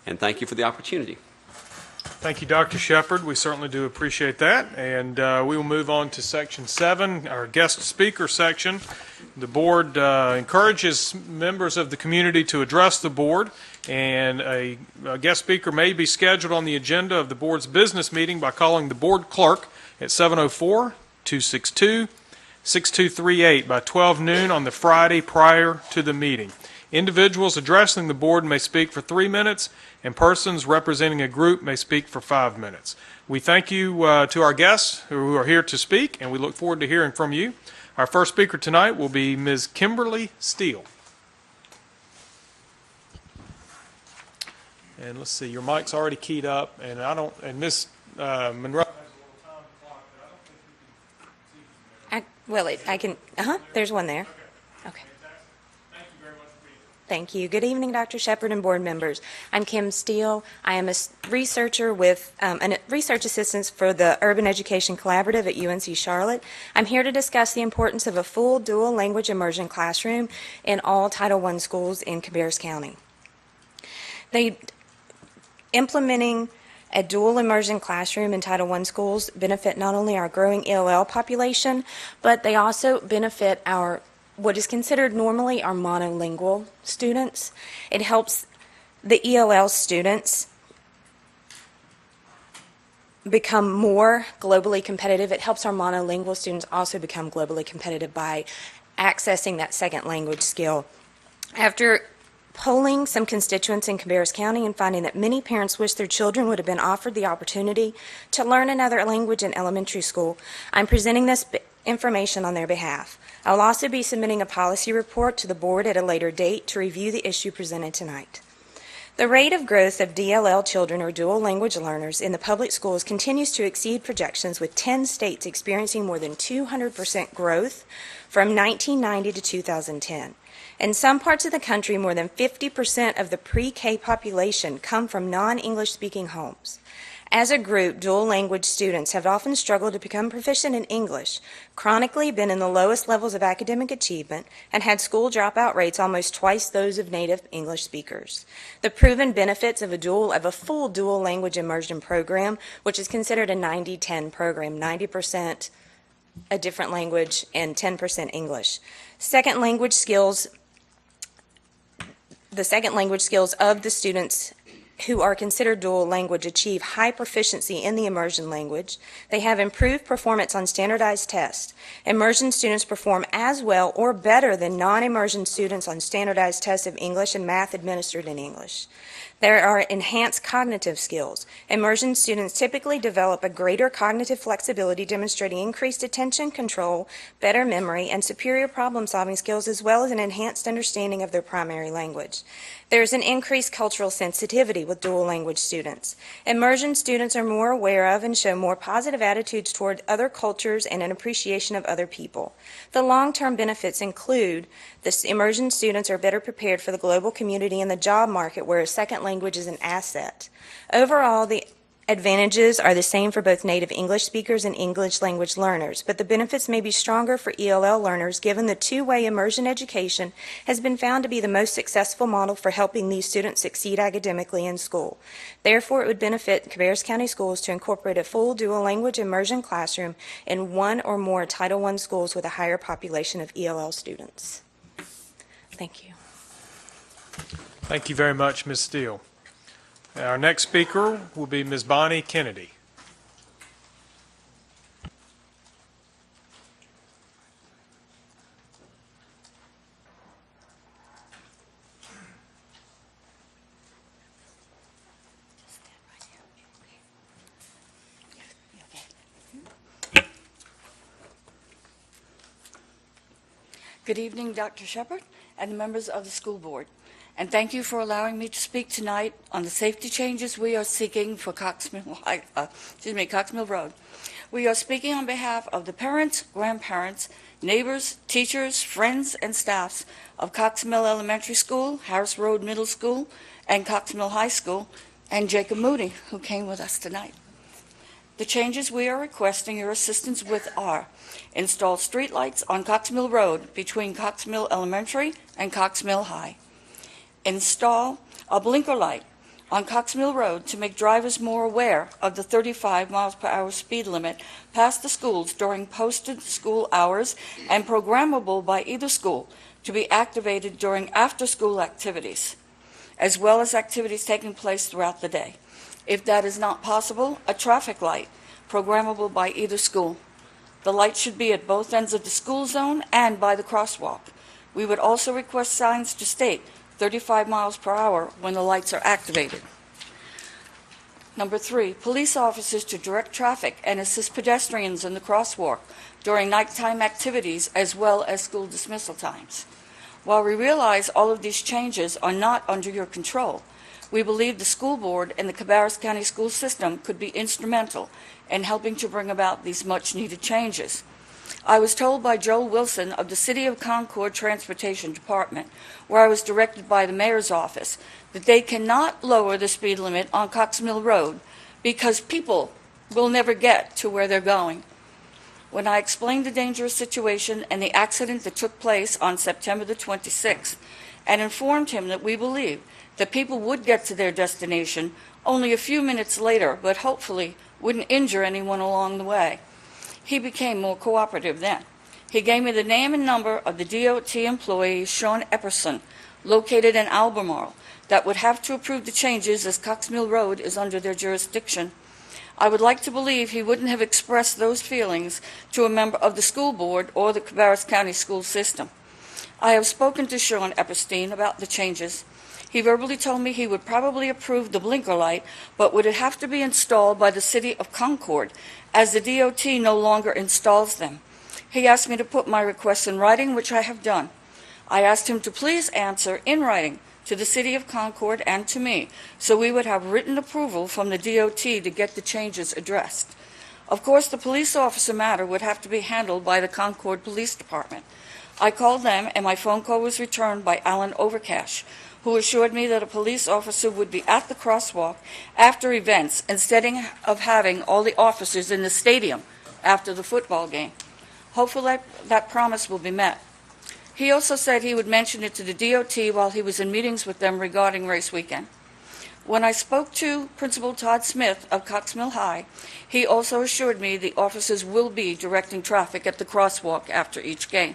And thank you for the opportunity. Thank you, Dr. Shepard. We certainly do appreciate that. And we will move on to Section 7, our guest speaker section. The board encourages members of the community to address the board, and a guest speaker may be scheduled on the agenda of the board's business meeting by calling the board clerk at 704-262-6238 by 12 noon on the Friday prior to the meeting. Individuals addressing the board may speak for 3 minutes, and persons representing a group may speak for 5 minutes. We thank you to our guests who are here to speak, and we look forward to hearing from you. Our first speaker tonight will be Ms. Kimberly Steele. And let's see, your mic's already keyed up, and Ms. Monroe has a little time clock, but I don't think you can see I can, there's one there. Okay. Thank you very much for being here. Thank you. Good evening, Dr. Shepard and board members. I'm Kim Steele. I am a researcher with a research assistant for the Urban Education Collaborative at UNC Charlotte. I'm here to discuss the importance of a full dual language immersion classroom in all Title I schools in Cabarrus County. Implementing a dual immersion classroom in Title I schools benefit not only our growing ELL population, but they also benefit our what is considered normally our monolingual students. It helps the ELL students become more globally competitive. It helps our monolingual students also become globally competitive by accessing that second language skill. After polling some constituents in Cabarrus County and finding that many parents wish their children would have been offered the opportunity to learn another language in elementary school, I'm presenting this information on their behalf. I'll also be submitting a policy report to the board at a later date to review the issue presented tonight. The rate of growth of DLL children or dual language learners in the public schools continues to exceed projections, with 10 states experiencing more than 200% growth from 1990 to 2010. In some parts of the country, more than 50% of the pre-K population come from non-English speaking homes. As a group, dual language students have often struggled to become proficient in English, chronically been in the lowest levels of academic achievement, and had school dropout rates almost twice those of native English speakers. The proven benefits of a full dual language immersion program, which is considered a 90-10 program, 90% a different language and 10% English. The second language skills of the students who are considered dual language achieve high proficiency in the immersion language. They have improved performance on standardized tests. Immersion students perform as well or better than non-immersion students on standardized tests of English and math administered in English. There are enhanced cognitive skills. Immersion students typically develop a greater cognitive flexibility, demonstrating increased attention control, better memory, and superior problem-solving skills, as well as an enhanced understanding of their primary language. There is an increased cultural sensitivity with dual language students. Immersion students are more aware of and show more positive attitudes toward other cultures and an appreciation of other people. The long-term benefits include the immersion students are better prepared for the global community and the job market, where a second language is an asset. Overall, the advantages are the same for both native English speakers and English language learners, but the benefits may be stronger for ELL learners given the two-way immersion education has been found to be the most successful model for helping these students succeed academically in school. Therefore, it would benefit Cabarrus County Schools to incorporate a full dual language immersion classroom in one or more Title I schools with a higher population of ELL students. Thank you. Thank you very much, Ms. Steele. Our next speaker will be Ms. Bonnie Kennedy. Good evening, Dr. Shepard and the members of the school board. And thank you for allowing me to speak tonight on the safety changes we are seeking for Coxmill Road. We are speaking on behalf of the parents, grandparents, neighbors, teachers, friends, and staffs of Coxmill Elementary School, Harris Road Middle School, and Coxmill High School, and Jacob Moody, who came with us tonight. The changes we are requesting your assistance with are: install streetlights on Coxmill Road between Coxmill Elementary and Coxmill High. Install a blinker light on Coxmill Road to make drivers more aware of the 35 miles per hour speed limit past the schools during posted school hours and programmable by either school to be activated during after-school activities, as well as activities taking place throughout the day. If that is not possible, a traffic light programmable by either school. The light should be at both ends of the school zone and by the crosswalk. We would also request signs to state 35 miles per hour when the lights are activated. Number 3, police officers to direct traffic and assist pedestrians in the crosswalk during nighttime activities as well as school dismissal times. While we realize all of these changes are not under your control, we believe the school board and the Cabarrus County school system could be instrumental in helping to bring about these much-needed changes. I was told by Joel Wilson of the City of Concord Transportation Department, where I was directed by the mayor's office, that they cannot lower the speed limit on Coxmill Road because people will never get to where they're going. When I explained the dangerous situation and the accident that took place on September the 26th, and informed him that we believe that people would get to their destination only a few minutes later, but hopefully wouldn't injure anyone along the way, he became more cooperative then. He gave me the name and number of the DOT employee, Sean Epperson, located in Albemarle, that would have to approve the changes as Coxmill Road is under their jurisdiction. I would like to believe he wouldn't have expressed those feelings to a member of the school board or the Cabarrus County school system. I have spoken to Sean Epperstein about the changes. He verbally told me he would probably approve the blinker light, but would it have to be installed by the City of Concord, as the DOT no longer installs them. He asked me to put my request in writing, which I have done. I asked him to please answer in writing to the City of Concord and to me, so we would have written approval from the DOT to get the changes addressed. Of course, the police officer matter would have to be handled by the Concord Police Department. I called them, and my phone call was returned by Alan Overcash, who assured me that a police officer would be at the crosswalk after events instead of having all the officers in the stadium after the football game. Hopefully that promise will be met. He also said he would mention it to the DOT while he was in meetings with them regarding race weekend. When I spoke to Principal Todd Smith of Coxmill High, he also assured me the officers will be directing traffic at the crosswalk after each game.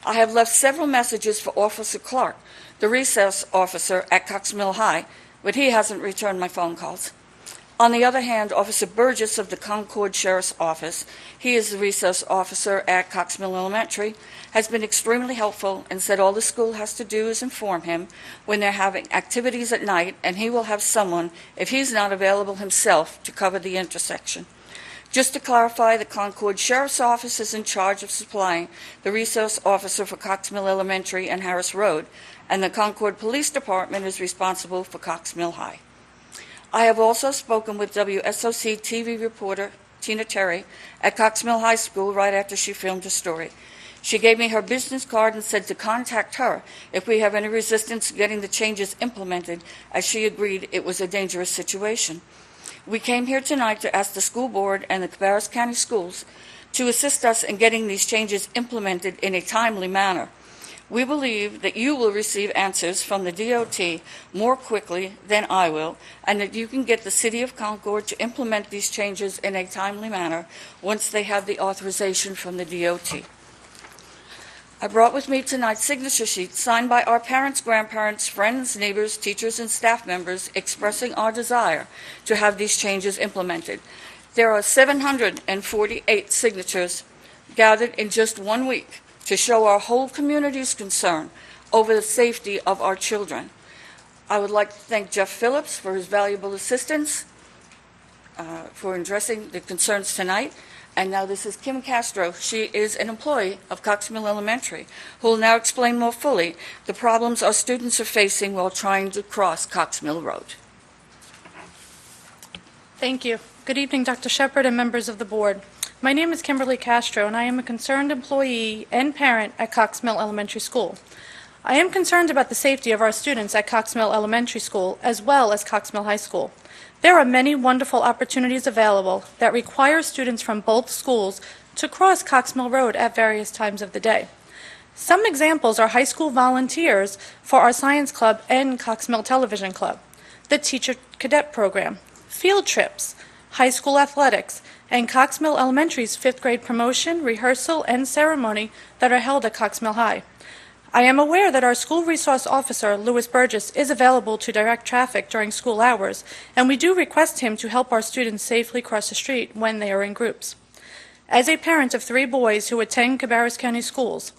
I have left several messages for Officer Clark, the recess officer at Coxmill High, but he hasn't returned my phone calls. On the other hand, Officer Burgess of the Concord Sheriff's Office, he is the resource officer at Cox Mill Elementary, has been extremely helpful and said all the school has to do is inform him when they're having activities at night, and he will have someone, if he's not available himself, to cover the intersection. Just to clarify, the Concord Sheriff's Office is in charge of supplying the resource officer for Cox Mill Elementary and Harris Road, and the Concord Police Department is responsible for Cox Mill High. I have also spoken with WSOC TV reporter Tina Terry at Cox Mill High School right after she filmed her story. She gave me her business card and said to contact her if we have any resistance to getting the changes implemented, as she agreed it was a dangerous situation. We came here tonight to ask the school board and the Cabarrus County Schools to assist us in getting these changes implemented in a timely manner. We believe that you will receive answers from the DOT more quickly than I will, and that you can get the City of Concord to implement these changes in a timely manner once they have the authorization from the DOT. I brought with me tonight signature sheets signed by our parents, grandparents, friends, neighbors, teachers, and staff members expressing our desire to have these changes implemented. There are 748 signatures gathered in just 1 week to show our whole community's concern over the safety of our children. I would like to thank Jeff Phillips for his valuable assistance for addressing the concerns tonight. And now this is Kim Castro. She is an employee of Cox Mill Elementary, who will now explain more fully the problems our students are facing while trying to cross Cox Mill Road. Thank you. Good evening, Dr. Shepard and members of the board. My name is Kimberly Castro, and I am a concerned employee and parent at Cox Mill Elementary School. I am concerned about the safety of our students at Cox Mill Elementary School as well as Cox Mill High School. There are many wonderful opportunities available that require students from both schools to cross Cox Mill Road at various times of the day. Some examples are high school volunteers for our science club and Cox Mill Television Club, the teacher cadet program, field trips, high school athletics, and Cox Mill Elementary's 5th grade promotion, rehearsal, and ceremony that are held at Cox Mill High. I am aware that our school resource officer, Louis Burgess, is available to direct traffic during school hours, and we do request him to help our students safely cross the street when they are in groups. As a parent of 3 boys who attend Cabarrus County Schools,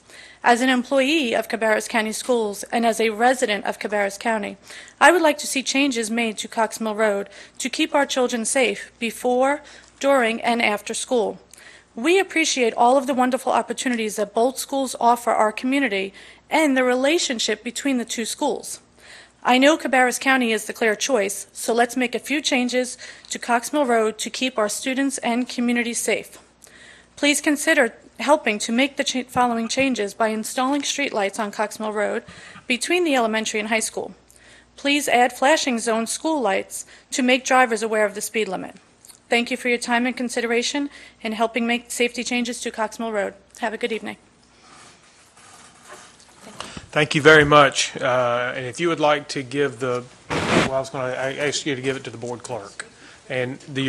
as an employee of Cabarrus County Schools, and as a resident of Cabarrus County, I would like to see changes made to Cox Mill Road to keep our children safe before, during, and after school. We appreciate all of the wonderful opportunities that both schools offer our community and the relationship between the 2 schools. I know Cabarrus County is the clear choice, so let's make a few changes to Cox Mill Road to keep our students and community safe. Please consider helping to make the following changes by installing streetlights on Cox Mill Road between the elementary and high school. Please add flashing zone school lights to make drivers aware of the speed limit. Thank you for your time and consideration in helping make safety changes to Cox Mill Road. Have a good evening. Thank you very much. And if you would like to give the, well, I was going to ask you to give it to the board clerk. And the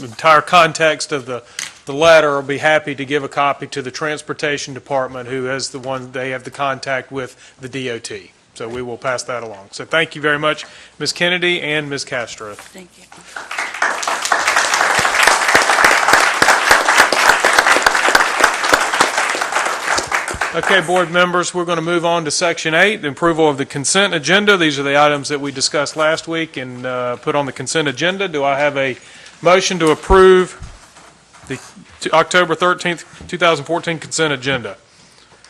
entire context of the letter, I'll be happy to give a copy to the Transportation Department, who is the one, they have the contact with the DOT. So we will pass that along. So thank you very much, Ms. Kennedy and Ms. Castro. Thank you. Okay, board members, we're going to move on to Section 8, the approval of the consent agenda. These are the items that we discussed last week and put on the consent agenda. Do I have a motion to approve the October 13th, 2014 consent agenda?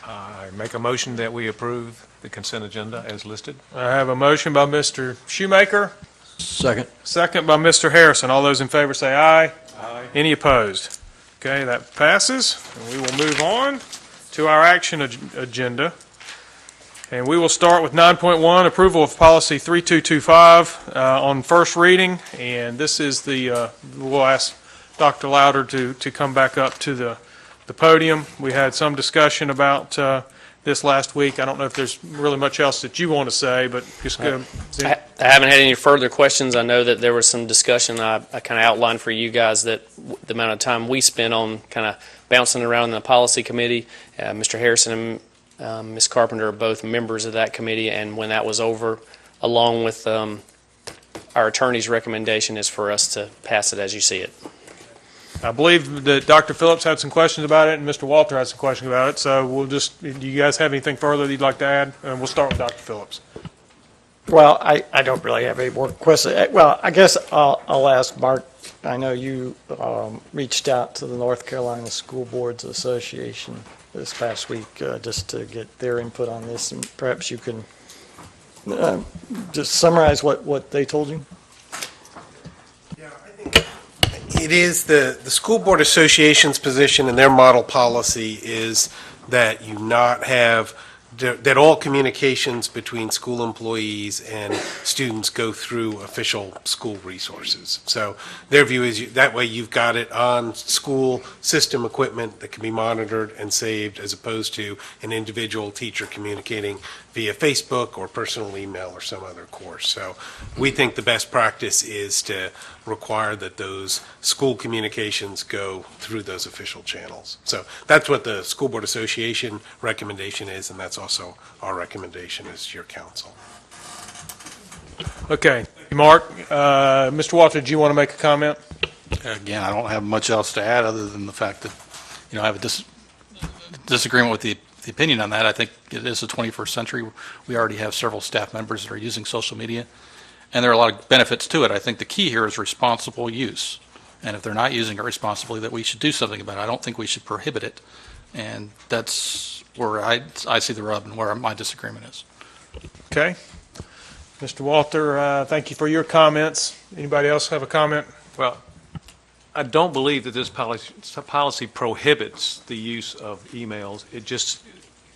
I make a motion that we approve the consent agenda as listed. I have a motion by Mr. Shoemaker. Second. Second by Mr. Harrison. All those in favor say aye. Aye. Any opposed? Okay, that passes. And we will move on to our action agenda. And we will start with 9.1, approval of policy 3225 on first reading. And this is we'll ask Dr. Louder to come back up to the podium. We had some discussion about this last week. I don't know if there's really much else that you want to say, but just go. I haven't had any further questions. I know that there was some discussion. I kind of outlined for you guys that the amount of time we spent on kind of bouncing around in the policy committee. Mr. Harrison and Ms. Carpenter are both members of that committee, and when that was over, along with our attorney's recommendation is for us to pass it as you see it. I believe that Dr. Phillips had some questions about it, and Mr. Walter has some questions about it, so we'll just, do you guys have anything further that you'd like to add? And we'll start with Dr. Phillips. Well, I don't really have any more questions. Well, I guess I'll ask Mark. I know you reached out to the North Carolina School Boards Association this past week just to get their input on this, and perhaps you can just summarize what they told you. Yeah, I think it is the School Board Association's position, and their model policy is that you not have that all communications between school employees and students go through official school resources. So their view is that way you've got it on school system equipment that can be monitored and saved, as opposed to an individual teacher communicating via Facebook or personal email or some other course. So we think the best practice is to require that those school communications go through those official channels. So that's what the School Board Association recommendation is, and that's also our recommendation as your council. Okay, Mark. Mr. Walter, do you want to make a comment? Again, I don't have much else to add other than the fact that, I have a disagreement with the opinion on that. I think it is the 21st century. We already have several staff members that are using social media, and there are a lot of benefits to it. I think the key here is responsible use, and if they're not using it responsibly, that we should do something about it. I don't think we should prohibit it, and that's where I see the rub and where my disagreement is. Okay. Mr. Walter, thank you for your comments. Anybody else have a comment? Well, I don't believe that this policy prohibits the use of emails.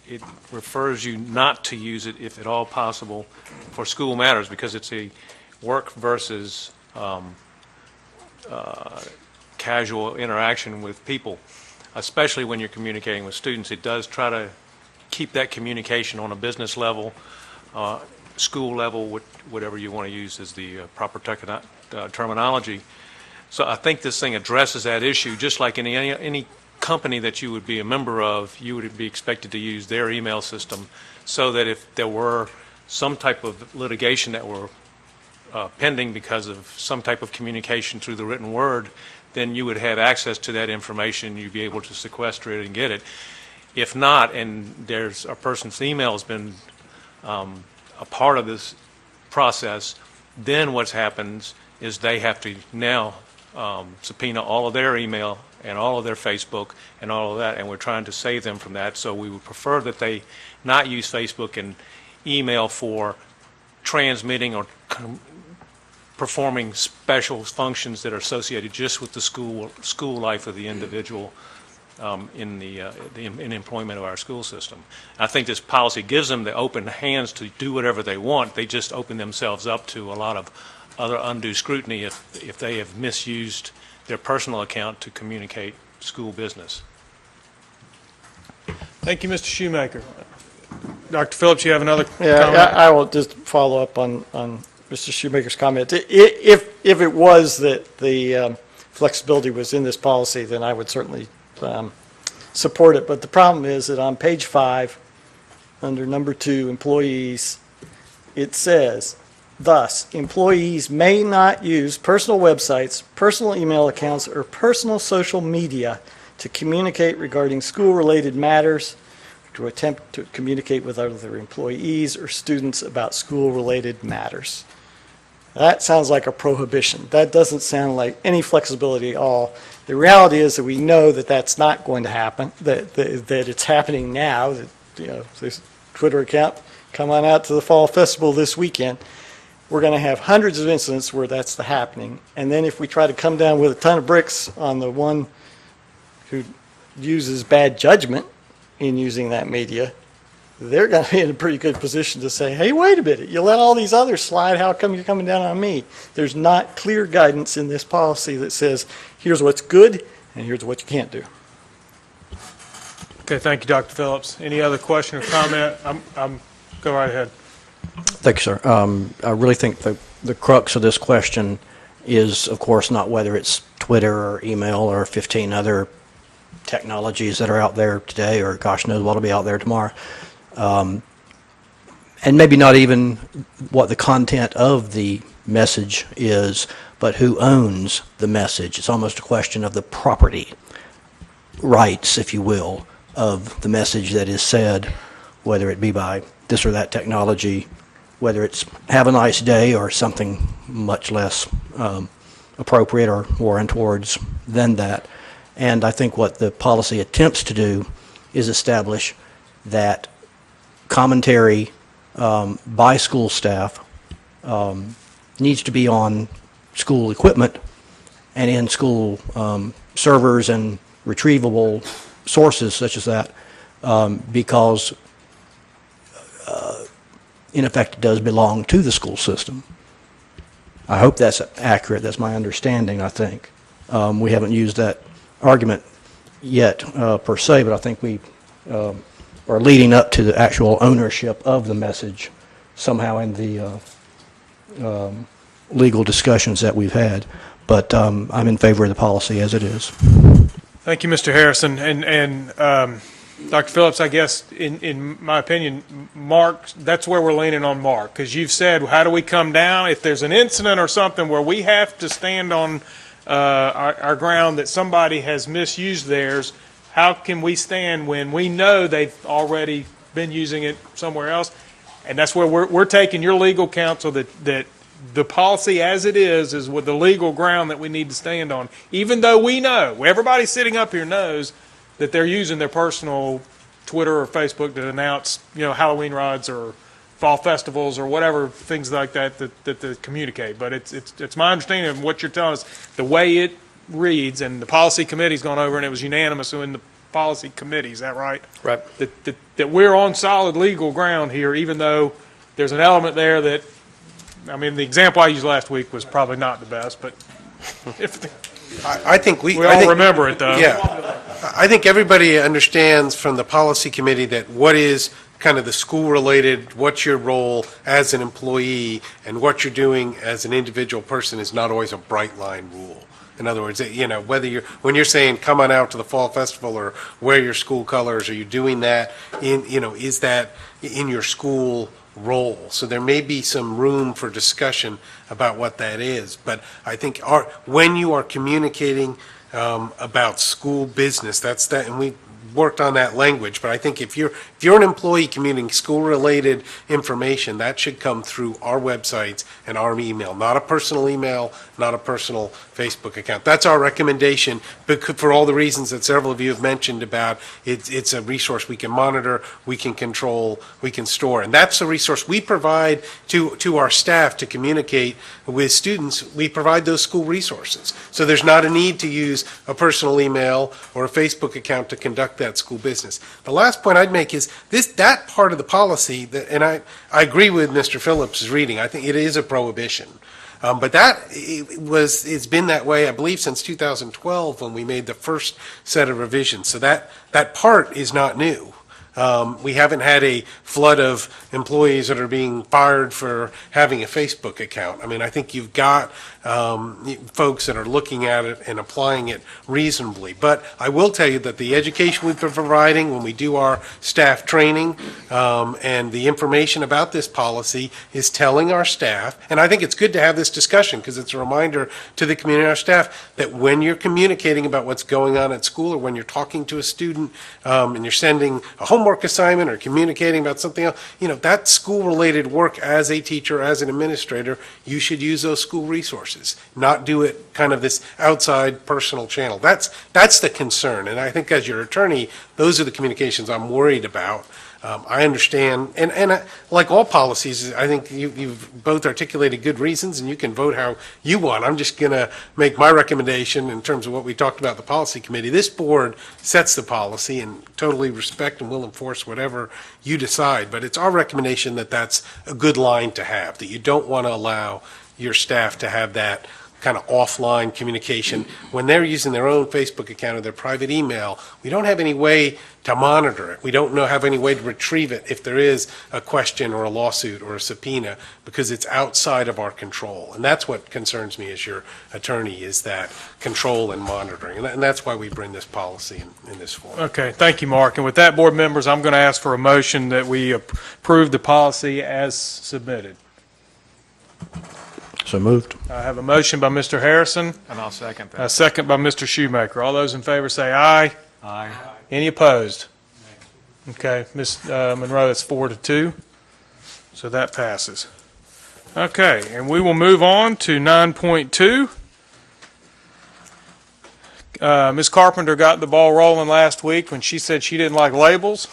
It refers you not to use it if at all possible for school matters, because it's a work versus casual interaction with people, especially when you're communicating with students. It does try to keep that communication on a business level, school level, whatever you want to use as the proper terminology. So I think this thing addresses that issue, just like in any company that you would be a member of, you would be expected to use their email system, so that if there were some type of litigation that were pending because of some type of communication through the written word, then you would have access to that information. You'd be able to sequester it and get it. If not, and there's a person's email has been a part of this process, then what happens is they have to now subpoena all of their email and all of their Facebook and all of that, and we're trying to save them from that. So we would prefer that they not use Facebook and email for transmitting or performing special functions that are associated just with the school life of the individual in employment of our school system. I think this policy gives them the open hands to do whatever they want. They just open themselves up to a lot of other undue scrutiny if they have misused their personal account to communicate school business. Thank you, Mr. Shoemaker. Dr. Phillips, you have another comment? I will just follow up on Mr. Shoemaker's comment. If it was that the flexibility was in this policy, then I would certainly support it. But the problem is that on page 5, under number 2, employees, it says, thus, employees may not use personal websites, personal email accounts, or personal social media to communicate regarding school-related matters, to attempt to communicate with other employees or students about school-related matters. That sounds like a prohibition. That doesn't sound like any flexibility at all. The reality is that we know that that's not going to happen, that it's happening now, that this Twitter account, come on out to the Fall Festival this weekend. We're going to have hundreds of incidents where that's happening. And then if we try to come down with a ton of bricks on the one who uses bad judgment in using that media, they're going to be in a pretty good position to say, hey, wait a minute, you let all these others slide, how come you're coming down on me? There's not clear guidance in this policy that says, here's what's good and here's what you can't do. Okay, thank you, Dr. Phillips. Any other question or comment? Go right ahead. Thank you, sir. I really think the crux of this question is, of course, not whether it's Twitter or email or 15 other technologies that are out there today, or gosh knows what'll be out there tomorrow. And maybe not even what the content of the message is, but who owns the message. It's almost a question of the property rights, if you will, of the message that is said, whether it be by this or that technology, whether it's have a nice day or something much less appropriate or more towards than that. And I think what the policy attempts to do is establish that commentary by school staff needs to be on school equipment and in school servers and retrievable sources such as that, because in effect it does belong to the school system. I hope that's accurate. That's my understanding, I think. We haven't used that argument yet per se, but I think we are leading up to the actual ownership of the message somehow in the legal discussions that we've had. But I'm in favor of the policy as it is. Thank you, Mr. Harrison. And Dr. Phillips, I guess, in my opinion, Mark, that's where we're leaning on Mark, because you've said, how do we come down? If there's an incident or something where we have to stand on our ground that somebody has misused theirs, how can we stand when we know they've already been using it somewhere else? And that's where we're taking your legal counsel that the policy as it is with the legal ground that we need to stand on, even though we know, everybody sitting up here knows that they're using their personal Twitter or Facebook to announce, Halloween rides or fall festivals or whatever things like that they communicate. But it's my understanding of what you're telling us, the way it reads, and the policy committee's gone over, and it was unanimous in the policy committee. Is that right? Right. That we're on solid legal ground here, even though there's an element there that, the example I used last week was probably not the best, but I think we all remember it, though. Yeah. I think everybody understands from the policy committee that what is kind of the school-related, what's your role as an employee, and what you're doing as an individual person is not always a bright line rule. In other words, whether when you're saying come on out to the fall festival or wear your school colors, are you doing that is that in your school role? So there may be some room for discussion about what that is. But I think when you are communicating about school business, that's that, and we worked on that language. But I think if you're an employee communicating school-related information, that should come through our websites and our email, not a personal email, not a personal Facebook account. That's our recommendation, because for all the reasons that several of you have mentioned about it's a resource we can monitor, we can control, we can store, and that's a resource we provide to our staff to communicate with students. We provide those school resources, so there's not a need to use a personal email or a Facebook account to conduct that school business. The last point I'd make is that part of the policy, and I agree with Mr. Phillips' reading. I think it is a prohibition. But it's been that way, I believe, since 2012 when we made the first set of revisions. So that part is not new. We haven't had a flood of employees that are being fired for having a Facebook account. I think you've got folks that are looking at it and applying it reasonably. But I will tell you that the education we've been providing when we do our staff training and the information about this policy is telling our staff, and I think it's good to have this discussion because it's a reminder to the community and our staff that when you're communicating about what's going on at school or when you're talking to a student and you're sending a homework assignment or communicating about something else, that school-related work as a teacher, as an administrator, you should use those school resources, not do it kind of this outside personal channel. That's the concern, and I think as your attorney, those are the communications I'm worried about. I understand, and like all policies, I think you've both articulated good reasons, and you can vote how you want. I'm just going to make my recommendation in terms of what we talked about at the policy committee. This board sets the policy and totally respect and will enforce whatever you decide, but it's our recommendation that that's a good line to have, that you don't want to allow your staff to have that kind of offline communication. When they're using their own Facebook account or their private email, we don't have any way to monitor it. We don't have any way to retrieve it if there is a question or a lawsuit or a subpoena, because it's outside of our control. And that's what concerns me as your attorney, is that control and monitoring. And that's why we bring this policy in this form. Okay, thank you, Mark. And with that, board members, I'm going to ask for a motion that we approve the policy as submitted. So moved. I have a motion by Mr. Harrison, And I'll second a that. second by Mr. Shoemaker. All those in favor say aye. Aye. Any opposed? Okay, Ms. Monroe, it's 4-2, so that passes. Okay, and we will move on to 9.2. Ms. Carpenter got the ball rolling last week when she said she didn't like labels,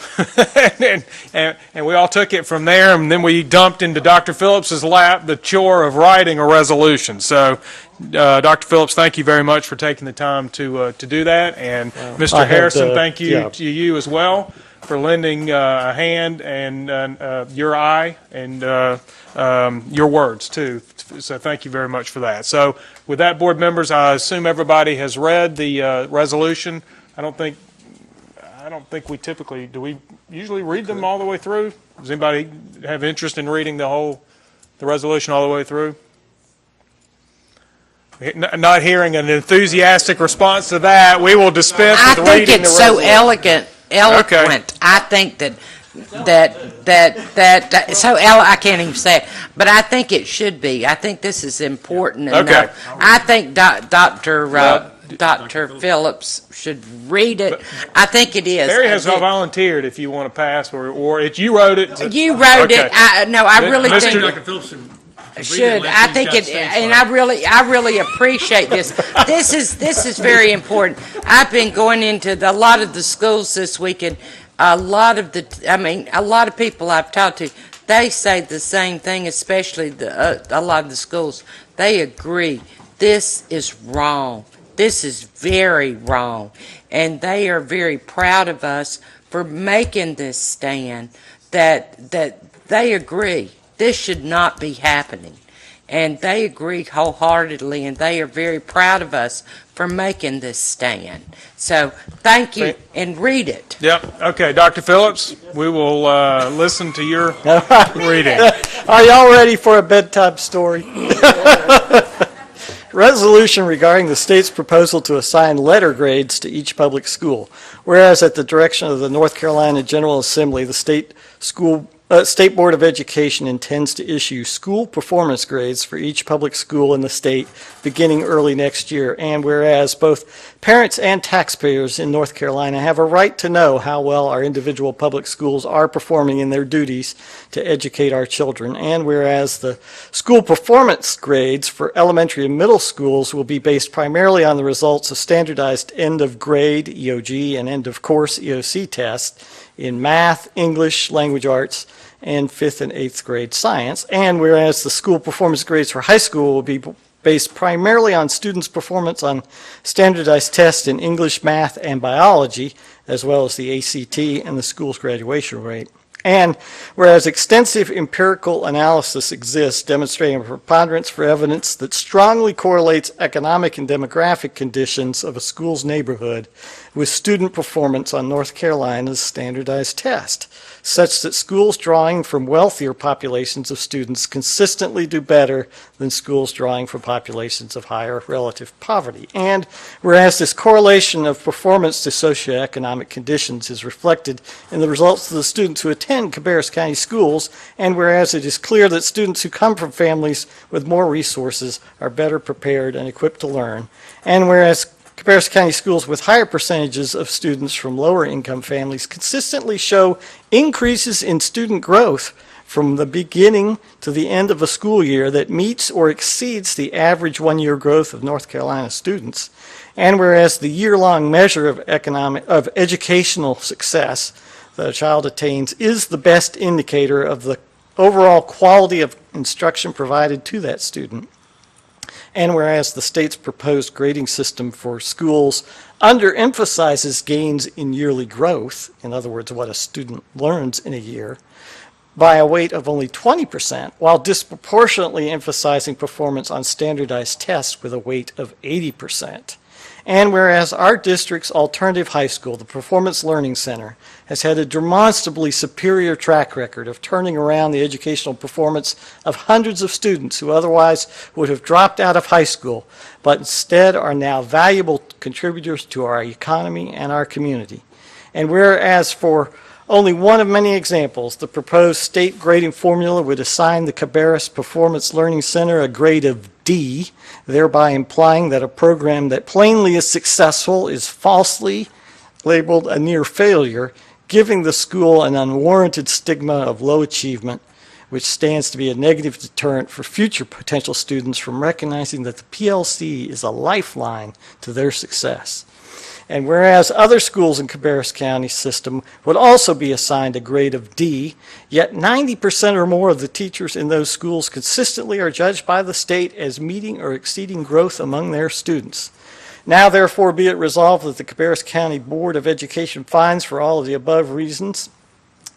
and we all took it from there, and then we dumped into Dr. Phillips's lap the chore of writing a resolution. So, Dr. Phillips, thank you very much for taking the time to do that, and Mr. Harrison, thank you to you as well for lending a hand and your eye and your words too. So thank you very much for that. So with that, board members, I assume everybody has read the resolution. I don't think we typically, do we usually read them all the way through? Does anybody have interest in reading the resolution all the way through? Not hearing an enthusiastic response to that, we will dispense with reading the resolution. I think it's so eloquent. Okay. I think that I can't even say it, but I think it should be. I think this is important enough. Okay. I think Dr. Phillips should read it. I think it is. Barry has volunteered if you want to pass, or if you wrote it. You wrote Okay. it. I really think Dr. Phillips should. I think it, and I really appreciate this. This is very important. I've been going into a lot of the schools this week, and a lot of people I've talked to, they say the same thing, especially a lot of the schools. They agree. This is wrong. This is very wrong. And they are very proud of us for making this stand, that they agree. This should not be happening. And they agree wholeheartedly, and they are very proud of us for making this stand. So thank you, and read it. Yep. Okay, Dr. Phillips, we will listen to your reading. Are y'all ready for a bedtime story? Resolution regarding the state's proposal to assign letter grades to each public school. Whereas at the direction of the North Carolina General Assembly, the State Board of Education intends to issue school performance grades for each public school in the state beginning early next year. And whereas both parents and taxpayers in North Carolina have a right to know how well our individual public schools are performing in their duties to educate our children. And whereas the school performance grades for elementary and middle schools will be based primarily on the results of standardized end of grade EOG and end of course EOC tests in math, English, language arts, and 5th and 8th grade science. And whereas the school performance grades for high school will be based primarily on students' performance on standardized tests in English, math, and biology, as well as the ACT and the school's graduation rate. And whereas extensive empirical analysis exists demonstrating a preponderance for evidence that strongly correlates economic and demographic conditions of a school's neighborhood with student performance on North Carolina's standardized test, such that schools drawing from wealthier populations of students consistently do better than schools drawing from populations of higher relative poverty. And whereas this correlation of performance to socioeconomic conditions is reflected in the results of the students who attend Cabarrus County schools, and whereas it is clear that students who come from families with more resources are better prepared and equipped to learn, and whereas Cabarrus County schools with higher percentages of students from lower income families consistently show increases in student growth from the beginning to the end of a school year that meets or exceeds the average one-year growth of North Carolina students. And whereas the year-long measure of educational success that a child attains is the best indicator of the overall quality of instruction provided to that student. And whereas the state's proposed grading system for schools underemphasizes gains in yearly growth, in other words, what a student learns in a year, by a weight of only 20%, while disproportionately emphasizing performance on standardized tests with a weight of 80%. And whereas our district's alternative high school, the Performance Learning Center, has had a demonstrably superior track record of turning around the educational performance of hundreds of students who otherwise would have dropped out of high school, but instead are now valuable contributors to our economy and our community. And whereas for only one of many examples, the proposed state grading formula would assign the Cabarrus Performance Learning Center a grade of D, thereby implying that a program that plainly is successful is falsely labeled a near failure, giving the school an unwarranted stigma of low achievement, which stands to be a negative deterrent for future potential students from recognizing that the PLC is a lifeline to their success. And whereas other schools in Cabarrus County system would also be assigned a grade of D, yet 90% or more of the teachers in those schools consistently are judged by the state as meeting or exceeding growth among their students. Now, therefore, be it resolved that the Cabarrus County Board of Education finds, for all of the above reasons,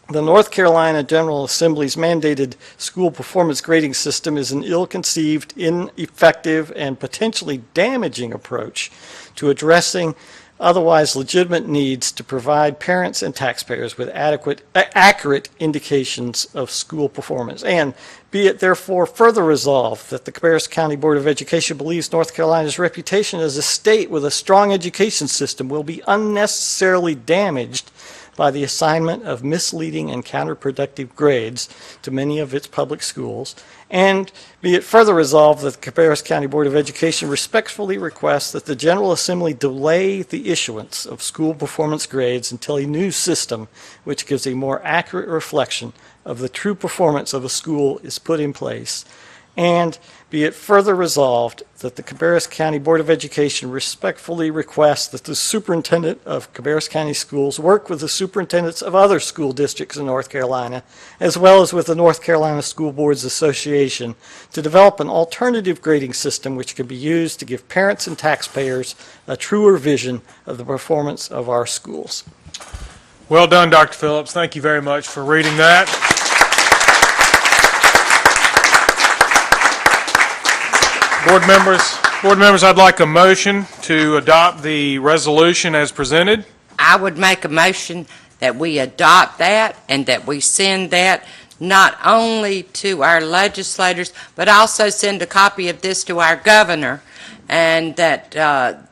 the North Carolina General Assembly's mandated school performance grading system is an ill-conceived, ineffective, and potentially damaging approach to addressing otherwise legitimate needs to provide parents and taxpayers with accurate indications of school performance. And be it therefore further resolved that the Cabarrus County Board of Education believes North Carolina's reputation as a state with a strong education system will be unnecessarily damaged by the assignment of misleading and counterproductive grades to many of its public schools, and be it further resolved that the Cabarrus County Board of Education respectfully requests that the General Assembly delay the issuance of school performance grades until a new system which gives a more accurate reflection of the true performance of a school is put in place, and be it further resolved that the Cabarrus County Board of Education respectfully requests that the superintendent of Cabarrus County Schools work with the superintendents of other school districts in North Carolina, as well as with the North Carolina School Boards Association, to develop an alternative grading system which can be used to give parents and taxpayers a truer vision of the performance of our schools. Well done, Dr. Phillips. Thank you very much for reading that. Board members, I'd like a motion to adopt the resolution as presented. I would make a motion that we adopt that and that we send that not only to our legislators, but also send a copy of this to our governor, and that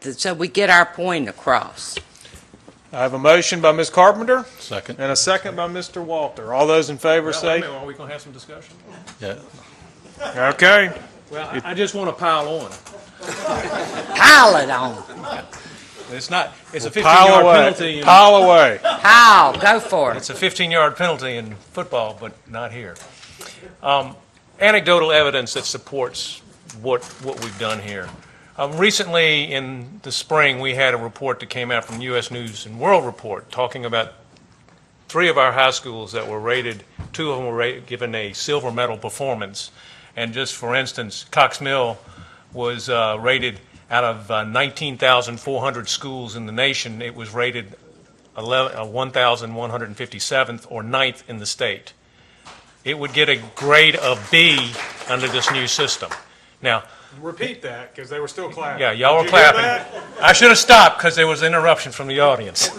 so we get our point across. I have a motion by Ms. Carpenter. Second. And a second by Mr. Walter. All those in favor say? Are we going to have some discussion? Yeah. Okay. Well, I just want to pile on. Pile it on. It's not, it's a Pile 15-yard away. penalty. Pile away. Pile, go for it. It's a 15-yard penalty in football, but not here. Anecdotal evidence that supports what we've done here. Recently, in the spring, we had a report that came out from U.S. News and World Report talking about 3 of our high schools that were rated, 2 of them were given a silver medal performance. And just for instance, Cox Mill was rated out of 19,400 schools in the nation. It was rated 1,157th or 9th in the state. It would get a grade of B under this new system. Now, Repeat that, because they were still clapping. yeah, y'all were Did you hear clapping. that? I should have stopped because there was an interruption from the audience.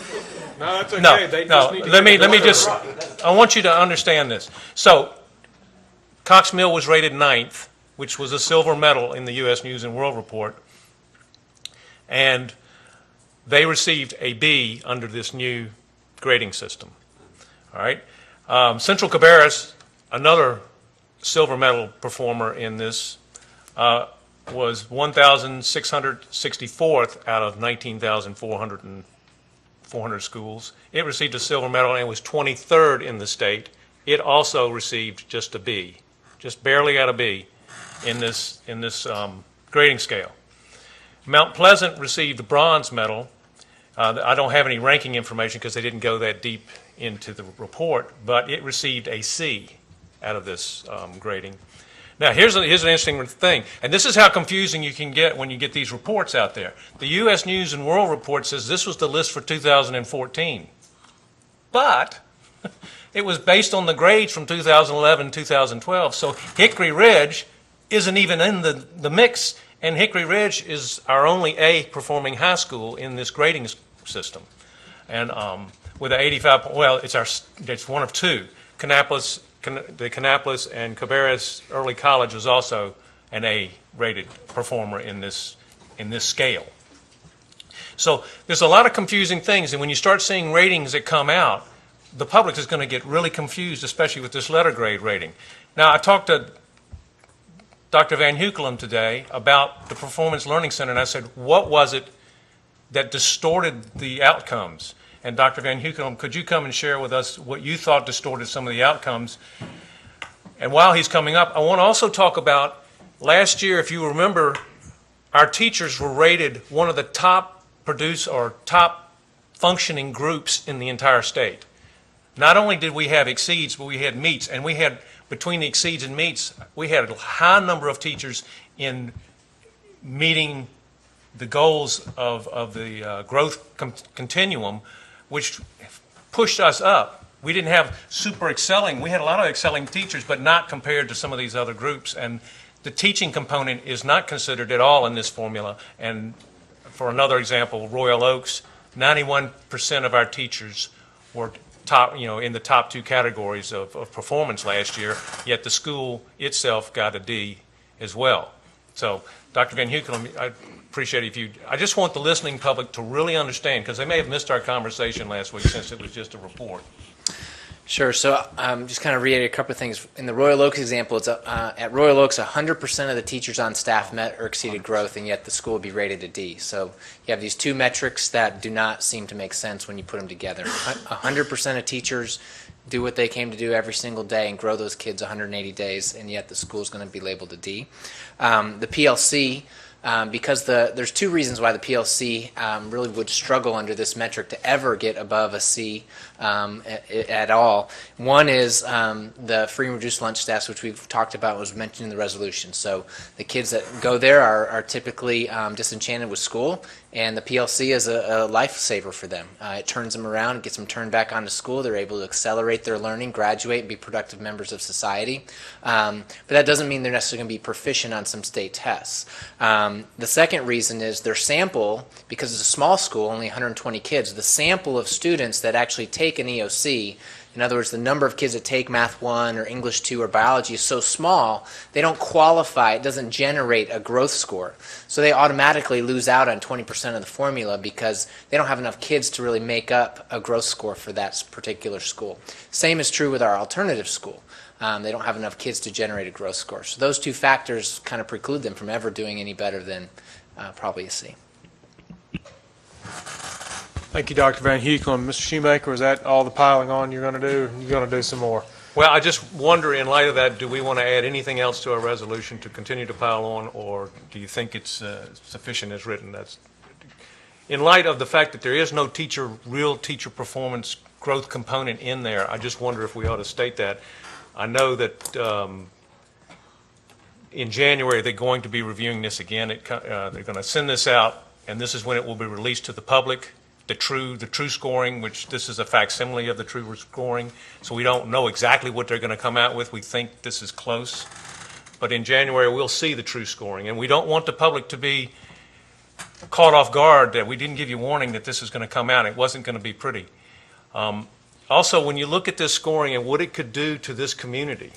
No, that's okay. No, They no. just need to Let get me the just. order right. I want you to understand this. So, Cox Mill was rated 9th, which was a silver medal in the U.S. News and World Report, and they received a B under this new grading system. All right. Central Cabarrus, another silver medal performer in this, was 1,664th out of 19,400 schools. It received a silver medal and was 23rd in the state. It also received just a B, just barely got a B in this grading scale. Mount Pleasant received the bronze medal. I don't have any ranking information because they didn't go that deep into the report, but it received a C out of this grading. Now, here's an interesting thing, and this is how confusing you can get when you get these reports out there. The U.S. News and World Report says this was the list for 2014, but it was based on the grades from 2011, 2012, so Hickory Ridge isn't even in the mix, and Hickory Ridge is our only A-performing high school in this grading system. And with an 85, well, it's one of 2. The Kannapolis and Cabarrus Early College was also an A-rated performer in this scale. So there's a lot of confusing things, and when you start seeing ratings that come out, the public is going to get really confused, especially with this letter grade rating. Now, I talked to Dr. Van Hukelum today about the Performance Learning Center, and I said, what was it that distorted the outcomes? And Dr. Van Hukelum, could you come and share with us what you thought distorted some of the outcomes? And while he's coming up, I want to also talk about last year, if you remember, our teachers were rated one of the top top functioning groups in the entire state. Not only did we have exceeds, but we had meets, and we had, between the exceeds and meets, we had a high number of teachers in meeting the goals of the growth continuum, which pushed us up. We didn't have super excelling. We had a lot of excelling teachers, but not compared to some of these other groups. And the teaching component is not considered at all in this formula. And for another example, Royal Oaks, 91% of our teachers were top, in the top two categories of performance last year, yet the school itself got a D as well. So, Dr. Van Hukelum, I appreciate it if you, I just want the listening public to really understand, because they may have missed our conversation last week since it was just a report. Sure. So just kind of reiterate a couple of things. In the Royal Oaks example, it's at Royal Oaks, 100% of the teachers on staff met or exceeded growth, and yet the school would be rated a D. So you have these two metrics that do not seem to make sense when you put them together. 100% of teachers do what they came to do every single day and grow those kids 180 days, and yet the school is going to be labeled a D. The PLC, because there's two reasons why the PLC really would struggle under this metric to ever get above a C at all. One is the free and reduced lunch staffs, which we've talked about, was mentioned in the resolution. So the kids that go there are typically disenchanted with school, and the PLC is a lifesaver for them. It turns them around, gets them turned back onto school. They're able to accelerate their learning, graduate, and be productive members of society. But that doesn't mean they're necessarily going to be proficient on some state tests. The second reason is their sample, because it's a small school, only 120 kids, the sample of students that actually take an EOC, in other words, the number of kids that take Math 1 or English 2 or biology is so small, they don't qualify, it doesn't generate a growth score. So they automatically lose out on 20% of the formula because they don't have enough kids to really make up a growth score for that particular school. Same is true with our alternative school. They don't have enough kids to generate a growth score. So those two factors kind of preclude them from ever doing any better than probably a C. Thank you, Dr. Van Hukelum. Mr. Shoemaker, is that all the piling on you're going to do? You're going to do some more? Well, I just wonder, in light of that, do we want to add anything else to our resolution to continue to pile on, or do you think it's sufficient as written? That's in light of the fact that there is no real teacher performance growth component in there. I just wonder if we ought to state that. I know that in January they're going to be reviewing this again. They're going to send this out, and this is when it will be released to the public. The true scoring, which this is a facsimile of the true scoring, so we don't know exactly what they're going to come out with. We think this is close, but in January we'll see the true scoring, and we don't want the public to be caught off guard that we didn't give you warning that this is going to come out. It wasn't going to be pretty. Also, when you look at this scoring and what it could do to this community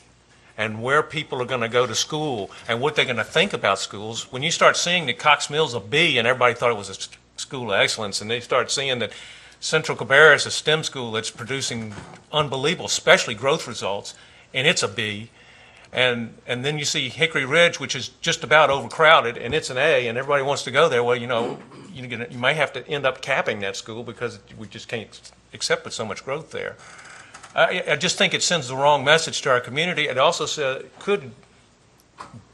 and where people are going to go to school and what they're going to think about schools, when you start seeing that Cox Mill's a B and everybody thought it was a school of excellence, and they start seeing that Central Cabarrus, a STEM school that's producing unbelievable, especially growth results, and it's a B, and then you see Hickory Ridge, which is just about overcrowded, and it's an A, and everybody wants to go there. Well, you may have to end up capping that school because we just can't accept with so much growth there. I just think it sends the wrong message to our community. It also could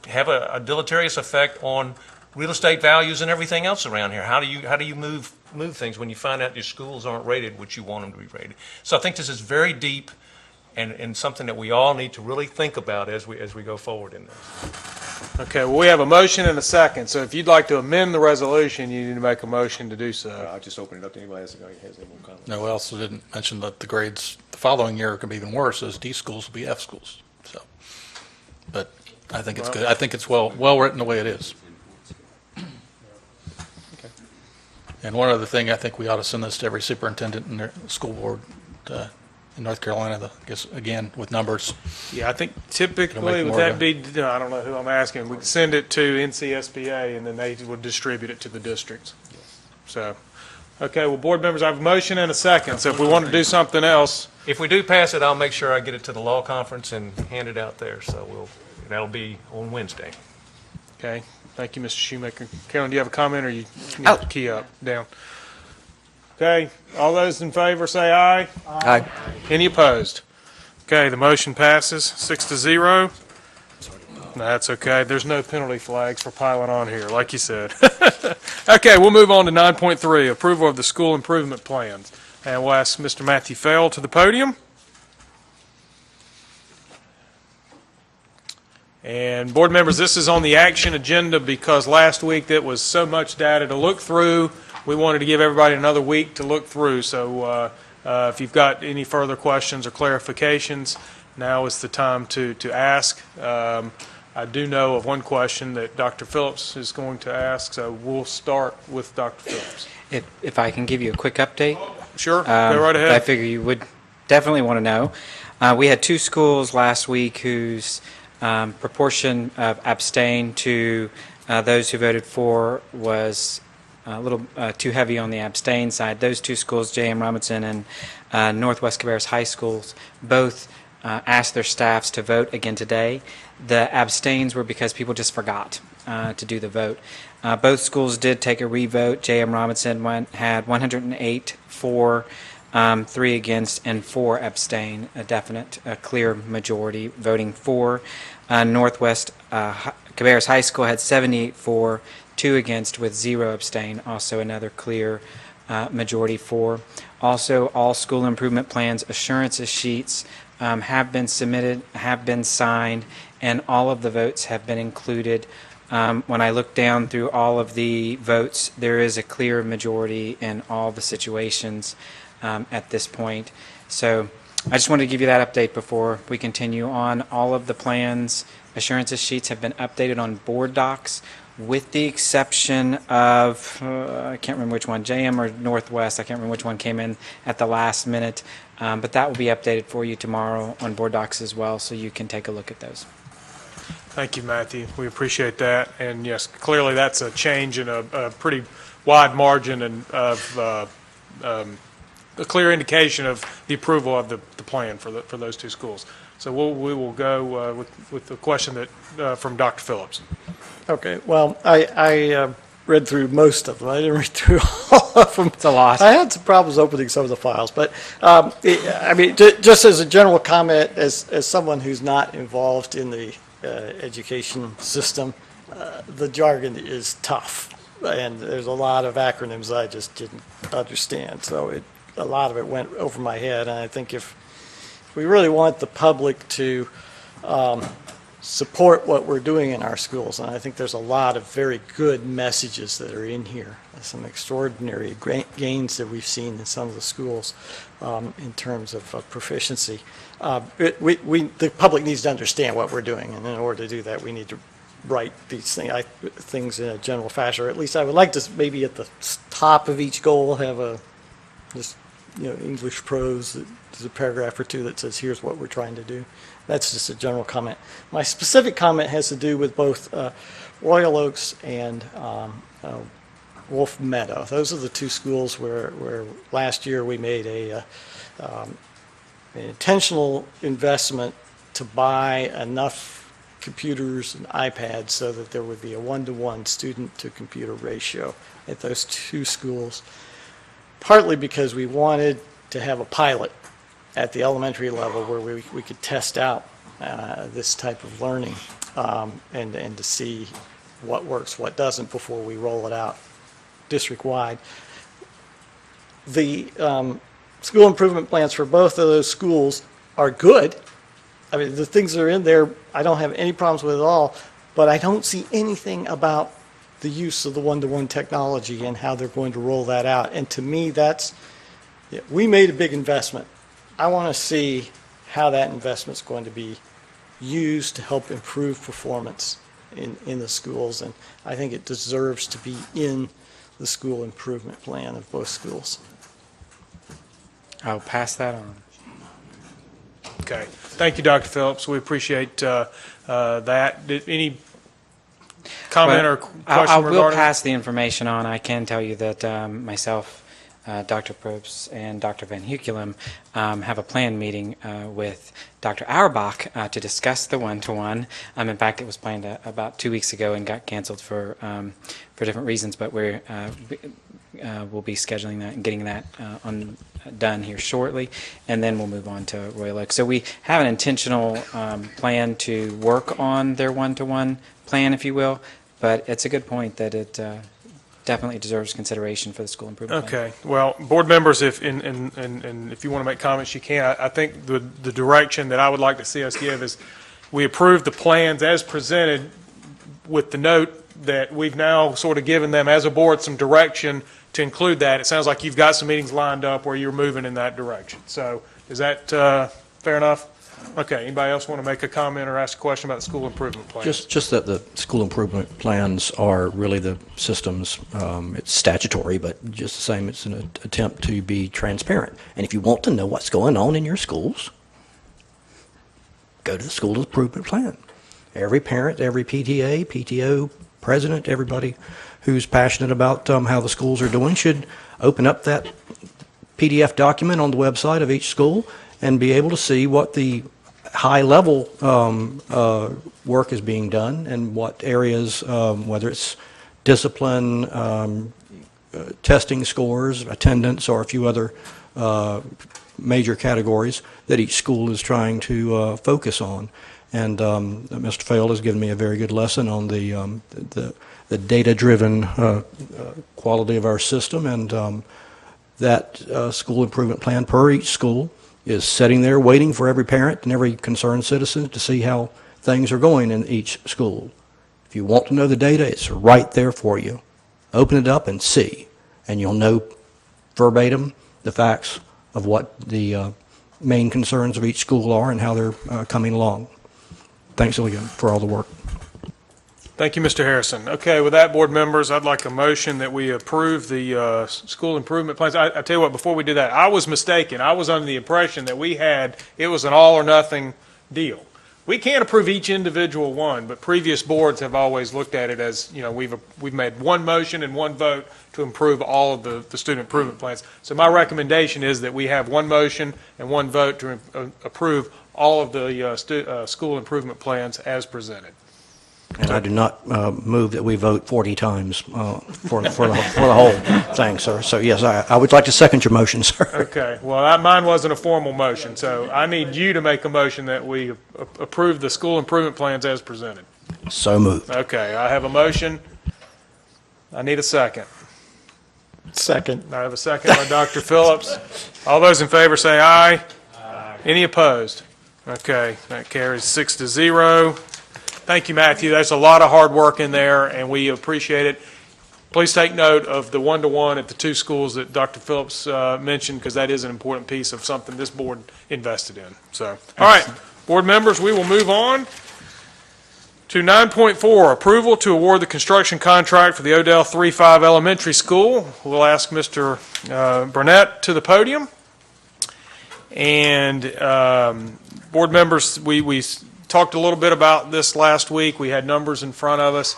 have a deleterious effect on real estate values and everything else around here. How do you move things when you find out your schools aren't rated what you want them to be rated? So I think this is very deep and something that we all need to really think about as we go forward in this. Okay, well, we have a motion and a second. So if you'd like to amend the resolution, you need to make a motion to do so. I'll just open it up to anybody else who has any more comments. No, we also didn't mention that the grades the following year could be even worse, as D schools will be F schools. So, but I think it's good. I think it's well written the way it is. And one other thing, I think we ought to send this to every superintendent and their school board in North Carolina, I guess, again, with numbers. Yeah, I think typically would that be, I don't know who I'm asking, we can send it to NCSBA and then they would distribute it to the districts. So, okay, well, board members, I have a motion and a second. So if we want to do something else, If we do pass it, I'll make sure I get it to the law conference and hand it out there. So that'll be on Wednesday. Okay. Thank you, Mr. Shoemaker. Carolyn, do you have a comment, or you need to key up, down? Okay. All those in favor say aye. Aye. Any opposed? Okay, the motion passes 6-0. No, that's okay. There's no penalty flags for piling on here, like you said. Okay, we'll move on to 9.3, approval of the school improvement plans. And we'll ask Mr. Matthew Fell to the podium. And board members, this is on the action agenda because last week there was so much data to look through. We wanted to give everybody another week to look through. So if you've got any further questions or clarifications, now is the time to ask. I do know of one question that Dr. Phillips is going to ask, so we'll start with Dr. Phillips. If I can give you a quick update. Sure, go right ahead. I figure you would definitely want to know. We had 2 schools last week whose proportion of abstain to those who voted for was a little too heavy on the abstain side. Those 2 schools, J.M. Robinson and Northwest Cabarrus High Schools, both asked their staffs to vote again today. The abstains were because people just forgot to do the vote. Both schools did take a revote. J.M. Robinson had 108 for, 3 against, and 4 abstain, a clear majority voting for. Northwest Cabarrus High School had 78 for, 2 against, with 0 abstain, also another clear majority for. Also, all school improvement plans assurances sheets have been submitted, have been signed, and all of the votes have been included. When I look down through all of the votes, there is a clear majority in all the situations at this point. So I just wanted to give you that update before we continue on. All of the plans, assurances sheets have been updated on board docs, with the exception of, I can't remember which one, JM or Northwest, I can't remember which one came in at the last minute, but that will be updated for you tomorrow on board docs as well, so you can take a look at those. Thank you, Matthew. We appreciate that. And yes, clearly that's a change in a pretty wide margin and of a clear indication of the approval of the plan for those 2 schools. So we will go with the question that from Dr. Phillips. Okay, well, I read through most of them. I didn't read through all of them. It's a lot. I had some problems opening some of the files, but I mean, just as a general comment, as someone who's not involved in the education system, the jargon is tough, and there's a lot of acronyms I just didn't understand. So a lot of it went over my head, and I think if we really want the public to support what we're doing in our schools, and I think there's a lot of very good messages that are in here. Some extraordinary gains that we've seen in some of the schools in terms of proficiency. The public needs to understand what we're doing, and in order to do that, we need to write these things in a general fashion, or at least I would like to maybe at the top of each goal have English prose. There's a paragraph or 2 that says, here's what we're trying to do. That's just a general comment. My specific comment has to do with both Royal Oaks and Wolf Meadow. Those are the 2 schools where last year we made an intentional investment to buy enough computers and iPads so that there would be a 1-to-1 student-to-computer ratio at those 2 schools, partly because we wanted to have a pilot at the elementary level where we could test out this type of learning and to see what works, what doesn't before we roll it out district-wide. The school improvement plans for both of those schools are good. I mean, the things that are in there, I don't have any problems with at all, but I don't see anything about the use of the 1-to-1 technology and how they're going to roll that out. And to me, we made a big investment. I want to see how that investment is going to be used to help improve performance in the schools, and I think it deserves to be in the school improvement plan of both schools. I'll pass that on. Okay. Thank you, Dr. Phillips. We appreciate that. Any comment or question I will regarding? pass the information on. I can tell you that myself Dr. Probst and Dr. Van Huculum have a planned meeting with Dr. Auerbach to discuss the one-to-one. In fact, it was planned about 2 weeks ago and got canceled for different reasons, but we'll be scheduling that and getting that done here shortly, and then we'll move on to Royal Oak. So we have an intentional plan to work on their one-to-one plan, if you will, but it's a good point that it definitely deserves consideration for the school improvement plan. Okay. Well, board members, if you want to make comments, you can. I think the direction that I would like to see us give is we approve the plans as presented with the note that we've now sort of given them as a board some direction to include that. It sounds like you've got some meetings lined up where you're moving in that direction. So is that fair enough? Okay. Anybody else want to make a comment or ask a question about the school improvement plan? Just that the school improvement plans are really the system's, it's statutory, but just the same, it's an attempt to be transparent. And if you want to know what's going on in your schools, go to the school improvement plan. Every parent, every PTA, PTO, president, everybody who's passionate about how the schools are doing should open up that PDF document on the website of each school and be able to see what the high-level work is being done and what areas, whether it's discipline, testing scores, attendance, or a few other major categories that each school is trying to focus on. And Mr. Feld has given me a very good lesson on the data-driven quality of our system, and that school improvement plan per each school is sitting there waiting for every parent and every concerned citizen to see how things are going in each school. If you want to know the data, it's right there for you. Open it up and see, and you'll know verbatim the facts of what the main concerns of each school are and how they're coming along. Thanks again for all the work. Thank you, Mr. Harrison. Okay, with that, board members, I'd like a motion that we approve the school improvement plans. I tell you what, before we do that, I was mistaken. I was under the impression that it was an all or nothing deal. We can't approve each individual one, but previous boards have always looked at it as, we've made one motion and one vote to improve all of the student improvement plans. So my recommendation is that we have one motion and one vote to approve all of the school improvement plans as presented. And I do not move that we vote 40 times for the whole thing, sir. So, yes, I would like to second your motion, sir. Okay. Well, mine wasn't a formal motion, so I need you to make a motion that we approve the school improvement plans as presented. So moved. Okay. I have a motion. I need a second. Second. I have a second by Dr. Phillips. All those in favor say aye. Aye. Any opposed? Okay. That carries 6-0. Thank you, Matthew. That's a lot of hard work in there, and we appreciate it. Please take note of the one-to-one at the two schools that Dr. Phillips mentioned, because that is an important piece of something this board invested in. So, all right, board members, we will move on to 9.4, approval to award the construction contract for the Odell 3-5 Elementary School. We'll ask Mr. Burnett to the podium. And board members, we talked a little bit about this last week. We had numbers in front of us.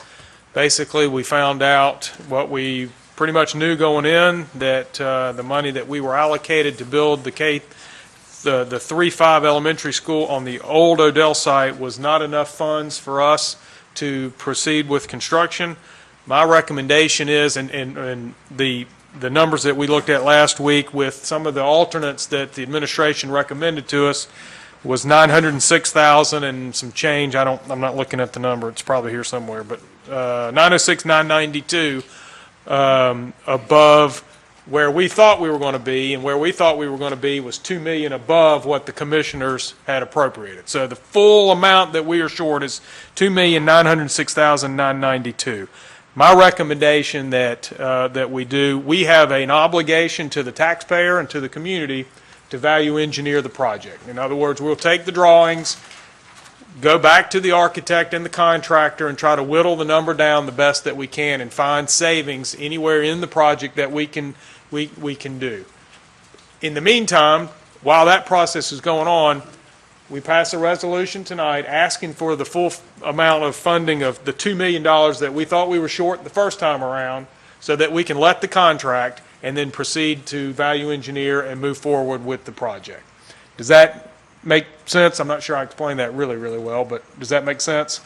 Basically, we found out what we pretty much knew going in, that the money that we were allocated to build the 3-5 elementary school on the old Odell site was not enough funds for us to proceed with construction. My recommendation is, and the numbers that we looked at last week with some of the alternates that the administration recommended to us, was $906,000 and some change. I'm not looking at the number. It's probably here somewhere, but $906,992 above where we thought we were going to be, and where we thought we were going to be was $2 million above what the commissioners had appropriated. So the full amount that we are short is $2,906,992. My recommendation that we have an obligation to the taxpayer and to the community to value engineer the project. In other words, we'll take the drawings, go back to the architect and the contractor and try to whittle the number down the best that we can and find savings anywhere in the project that we can do. In the meantime, while that process is going on, we pass a resolution tonight asking for the full amount of funding of the $2 million that we thought we were short the first time around, so that we can let the contract and then proceed to value engineer and move forward with the project. Does that make sense? I'm not sure I explained that really, really well, but does that make sense?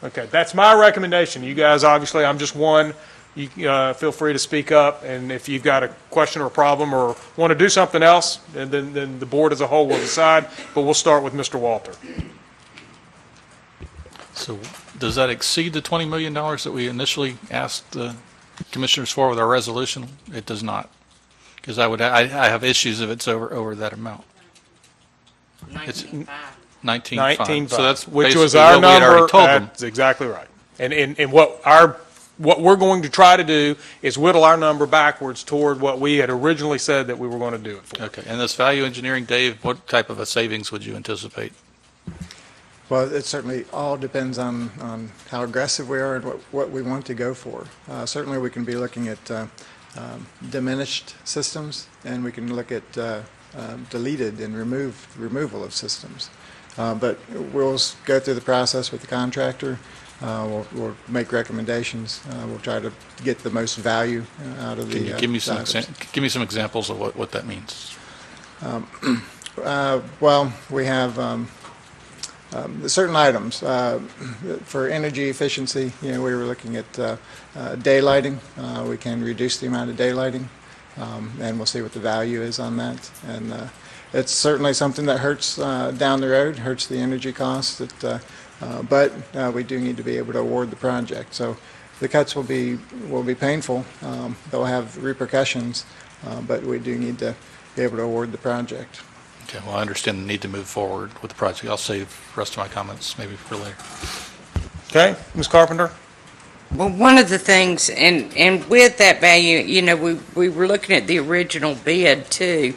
Okay, that's my recommendation. You guys, obviously, I'm just one. You feel free to speak up, and if you've got a question or a problem or want to do something else, then the board as a whole will decide, but we'll start with Mr. Walter. So does that exceed the $20 million that we initially asked the commissioners for with our resolution? It does not, because I have issues if it's over that amount. 19.5. 19.5, So that's which was basically our what we had number. already told them. That's exactly right. And what we're going to try to do is whittle our number backwards toward what we had originally said that we were going to do it for. Okay. And this value engineering, Dave, what type of a savings would you anticipate? Well, it certainly all depends on how aggressive we are and what we want to go for. Certainly, we can be looking at diminished systems, and we can look at deleted and removal of systems. But we'll go through the process with the contractor. We'll make recommendations. We'll try to get the most value out of the. Can you give me some examples of what that means? Well, we have certain items for energy efficiency. We were looking at daylighting. We can reduce the amount of daylighting, and we'll see what the value is on that. And it's certainly something that hurts down the road, hurts the energy costs. But we do need to be able to award the project. So the cuts will be painful. They'll have repercussions, but we do need to be able to award the project. Okay, well, I understand the need to move forward with the project. I'll save the rest of my comments maybe for later. Okay, Ms. Carpenter? Well, one of the things, and with that value, we were looking at the original bid too.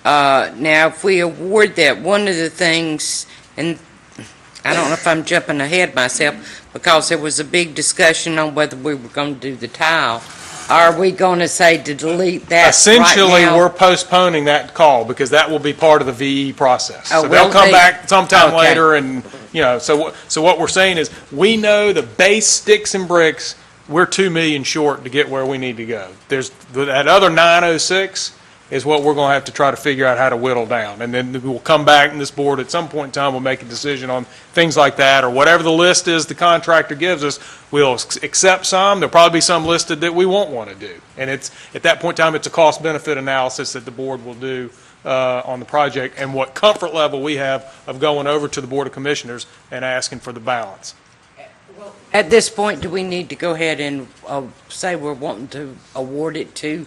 Now, if we award that, one of the things, and I don't know if I'm jumping ahead myself, because there was a big discussion on whether we were going to do the tile. Are we going to say to delete that Essentially, right now? we're postponing that call because that will be part of the VE process. Oh, So they'll will come they? back sometime Okay. later and, so what we're saying is, we know the base sticks and bricks, we're 2 million short to get where we need to go. There's, that other 906 is what we're going to have to try to figure out how to whittle down. And then we'll come back and this board at some point in time will make a decision on things like that, or whatever the list is the contractor gives us. We'll accept some. There'll probably be some listed that we won't want to do. And it's, at that point in time, it's a cost-benefit analysis that the board will do on the project and what comfort level we have of going over to the Board of Commissioners and asking for the balance. At this point, do we need to go ahead and say we're wanting to award it to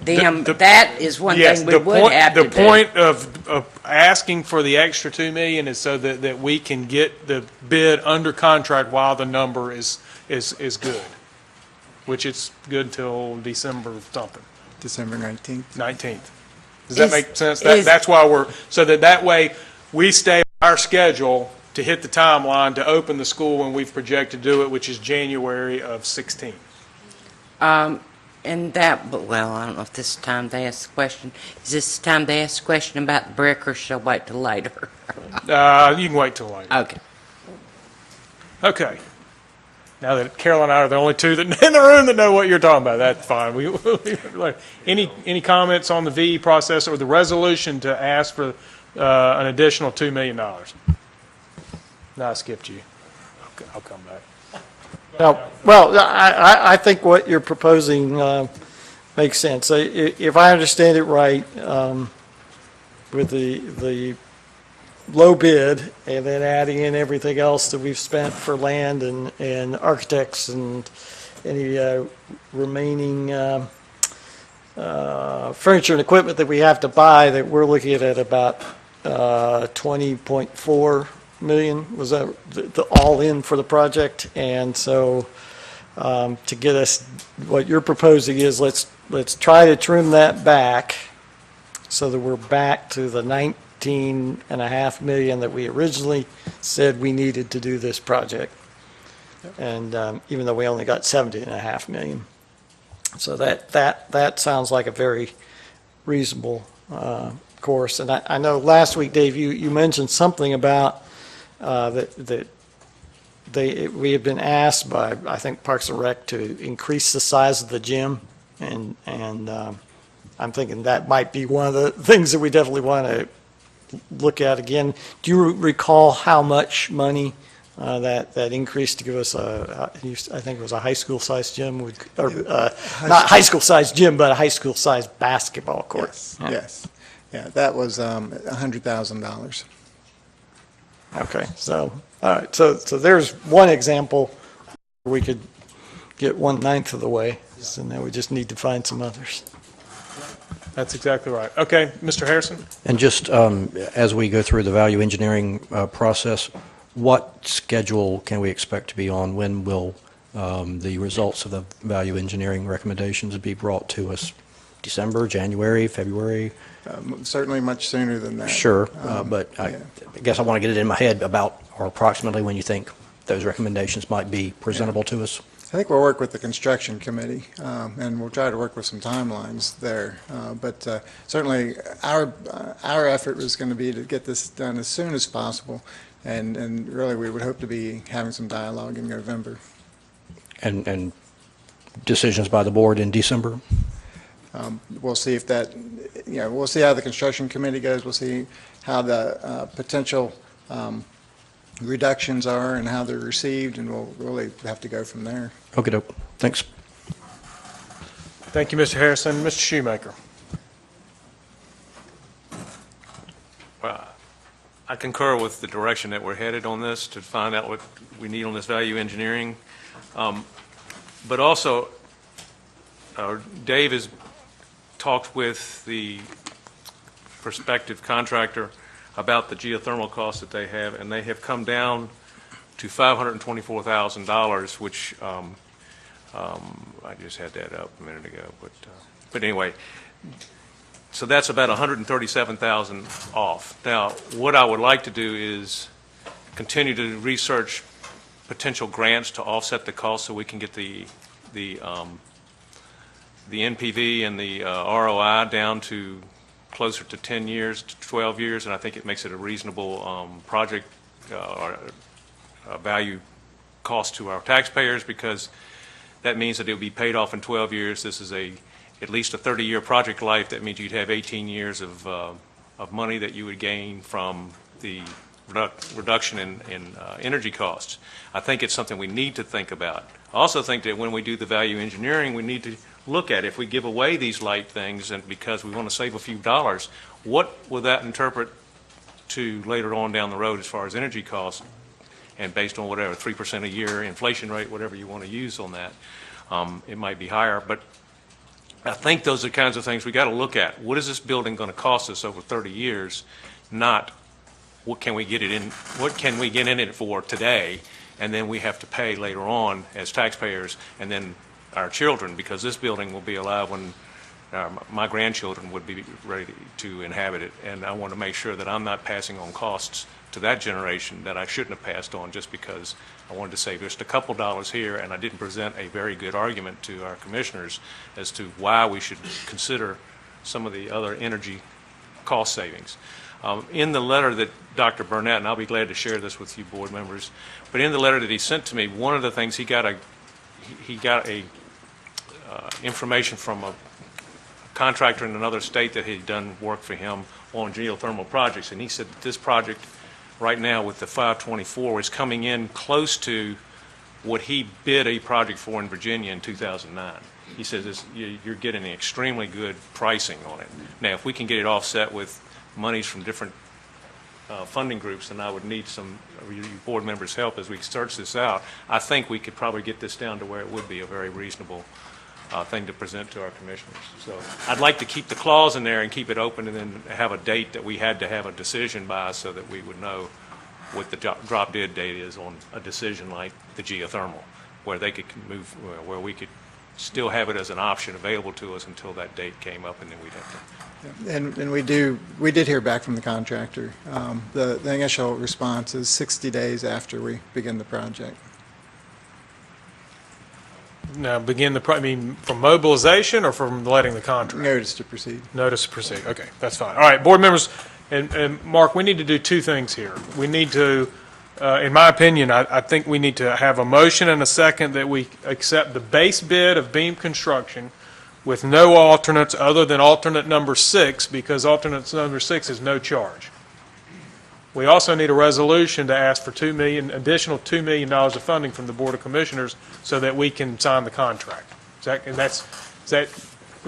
them? That is one thing we would have to do. The point of asking for the extra $2 million is so that we can get the bid under contract while the number is good, which it's good till December something. December 19th. 19th. Does that make sense? That's why so that way we stay on our schedule to hit the timeline to open the school when we've projected to do it, which is January of 16. And that, but well, I don't know if this is the time to ask the question. Is this the time to ask the question about the brick, or shall I wait till later? You can wait till later. Okay. Okay. Now that Carol and I are the only two that in the room that know what you're talking about, that's fine. Any comments on the VE process or the resolution to ask for an additional $2 million? No, I skipped you. I'll come back. Well, I think what you're proposing makes sense. If I understand it right, with the low bid and then adding in everything else that we've spent for land and architects and any remaining furniture and equipment that we have to buy, that we're looking at about 20.4 million, was that the all-in for the project? And so to get us, what you're proposing is let's try to trim that back so that we're back to the 19.5 million that we originally said we needed to do this project. And even though we only got 70.5 million. So that sounds like a very reasonable course. And I know last week, Dave, you mentioned something about that we have been asked by, I think, Parks and Rec to increase the size of the gym, and I'm thinking that might be one of the things that we definitely want to look at again. Do you recall how much money that increase to give us I think it was a high school sized gym would, or not high school sized gym, but a high school sized basketball court? Yes, yes. Yeah, that was $100,000. Okay, so, all right, so there's one example where we could get 1/9 of the way, and then we just need to find some others. That's exactly right. Okay, Mr. Harrison? And just as we go through the value engineering process, what schedule can we expect to be on? When will the results of the value engineering recommendations be brought to us? December, January, February? Certainly much sooner than that. Sure, but I guess I want to get it in my head about, or approximately when you think those recommendations might be presentable to us. I think we'll work with the construction committee, and we'll try to work with some timelines there. But certainly, our effort was going to be to get this done as soon as possible, and really we would hope to be having some dialogue in November. And decisions by the board in December? We'll see if that, we'll see how the construction committee goes. We'll see how the potential reductions are and how they're received, and we'll really have to go from there. Okay, doke. Thanks. Thank you, Mr. Harrison. Mr. Shoemaker. Well, I concur with the direction that we're headed on this to find out what we need on this value engineering. But also, Dave has talked with the prospective contractor about the geothermal costs that they have, and they have come down to $524,000, which I just had that up a minute ago. But anyway, so that's about $137,000 off. Now, what I would like to do is continue to research potential grants to offset the cost so we can get the NPV and the ROI down to closer to 10 years to 12 years, and I think it makes it a reasonable project or value cost to our taxpayers, because that means that it will be paid off in 12 years. This is at least a 30-year project life. That means you'd have 18 years of money that you would gain from the reduction in energy costs. I think it's something we need to think about. I also think that when we do the value engineering, we need to look at if we give away these light things and because we want to save a few dollars, what will that interpret to later on down the road as far as energy costs, and based on whatever 3% a year inflation rate, whatever you want to use on that, it might be higher. But I think those are the kinds of things we got to look at. What is this building going to cost us over 30 years? Not what can we get it in? What can we get in it for today, and then we have to pay later on as taxpayers, and then our children, because this building will be alive when my grandchildren would be ready to inhabit it, and I want to make sure that I'm not passing on costs to that generation that I shouldn't have passed on just because I wanted to save just a couple dollars here, and I didn't present a very good argument to our commissioners as to why we should consider some of the other energy cost savings. In the letter that Dr. Burnett, and I'll be glad to share this with you board members, but in the letter that he sent to me, one of the things he got information from a contractor in another state that had done work for him on geothermal projects, and he said that this project right now with the 524 is coming in close to what he bid a project for in Virginia in 2009. He says you're getting extremely good pricing on it. Now, if we can get it offset with monies from different funding groups, then I would need some of you board members' help as we search this out. I think we could probably get this down to where it would be a very reasonable thing to present to our commissioners. So I'd like to keep the clause in there and keep it open, and then have a date that we had to have a decision by so that we would know what the drop dead date is on a decision like the geothermal, where they could move, where we could still have it as an option available to us until that date came up, and then we'd have to. And we did hear back from the contractor. The initial response is 60 days after we begin the project. Now, I mean, from mobilization or from letting the contract? Notice to proceed. Notice to proceed. Okay, that's fine. All right, board members, and Mark, we need to do two things here. We need to, in my opinion, I think we need to have a motion and a second that we accept the base bid of beam construction with no alternates other than alternate number 6, because alternate number 6 is no charge. We also need a resolution to ask for additional $2 million of funding from the Board of Commissioners so that we can sign the contract. We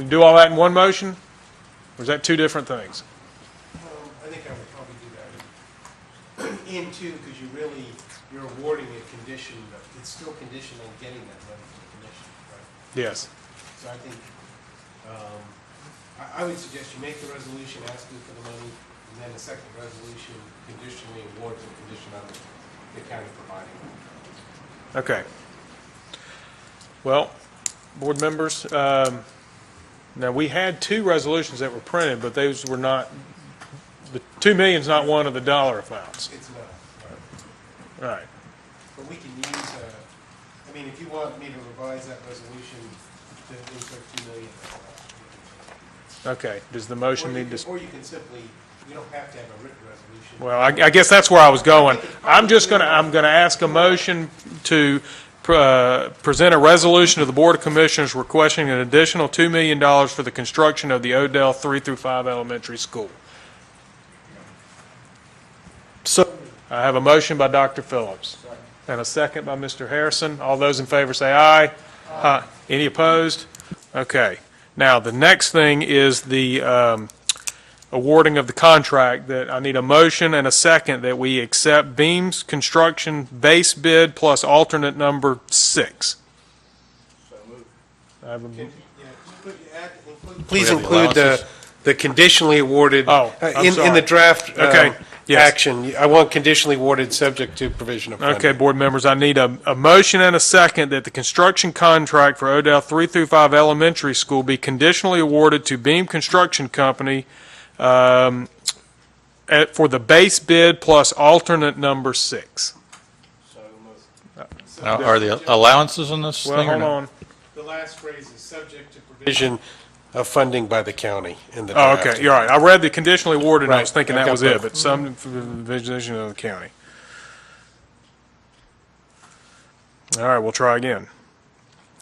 can do all that in one motion, or is that two different things? I think I would probably do that in two, because you're awarding a condition, but it's still conditioned on getting that money from the commission, right? Yes. So I think, I would suggest you make the resolution asking for the money, and then a second resolution conditionally awards a condition on the county providing it. Okay. Well, board members, now we had two resolutions that were printed, but those were not, the $2 million is not one of the dollar amounts. It's not. Right. But we can use, if you want me to revise that resolution to insert $2 million. Okay. Does the motion need to? Or you can simply, you don't have to have a written resolution. Well, I guess that's where I was going. I'm going to ask a motion to present a resolution to the Board of Commissioners requesting an additional $2 million for the construction of the Odell 3 through 5 elementary school. So I have a motion by Dr. Phillips and a second by Mr. Harrison. All those in favor say aye. Aye. Any opposed? Okay. Now, the next thing is the awarding of the contract. That I need a motion and a second that we accept Beams Construction base bid plus alternate number 6. So moved. I have a Please include the conditionally awarded in the draft action. I want conditionally awarded subject to provision of funding. Okay, board members, I need a motion and a second that the construction contract for Odell 3 through 5 elementary school be conditionally awarded to Beam Construction Company for the base bid plus alternate number 6. Now, are the allowances in this Well, thing or hold no? on. The last phrase is subject to provision of funding by the county in the Oh, draft. okay, you're right. I read the conditionally awarded, and I was thinking Right, that I was got it, both. but some provision of the county. All right, we'll try again.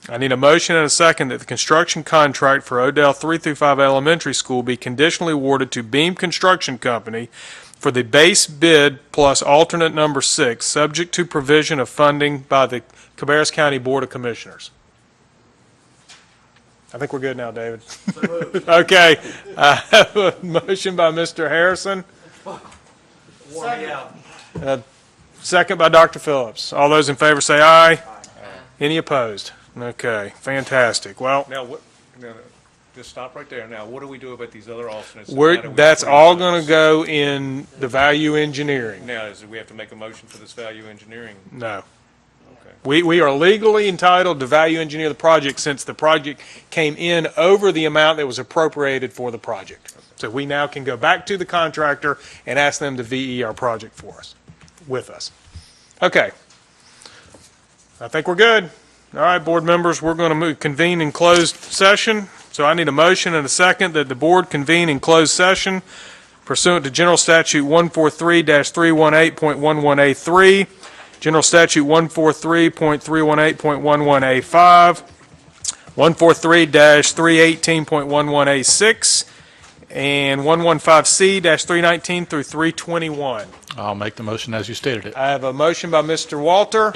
I need a motion and a second that the construction contract for Odell 3 through 5 elementary school be conditionally awarded to Beam Construction Company for the base bid plus alternate number 6, subject to provision of funding by the Cabarrus County Board of Commissioners. I think we're good now, David. Okay. I have a motion by Mr. Harrison. Second by Dr. Phillips. All those in favor say aye. Any opposed? Okay, fantastic. Well, Now, just stop right there. Now, what do we do about these other alternates? that's all going to go in the value engineering. Now, do we have to make a motion for this value engineering? No. Okay. We are legally entitled to value engineer the project since the project came in over the amount that was appropriated for the project. So we now can go back to the contractor and ask them to VE our project for us, with us. Okay. I think we're good. All right, board members, we're going to convene in closed session. So I need a motion and a second that the board convene in closed session pursuant to General Statute 143-318.11A3, General Statute 143.318.11A5, 143-318.11A6, and 115C-319 through 321. I'll make the motion as you stated it. I have a motion by Mr. Walter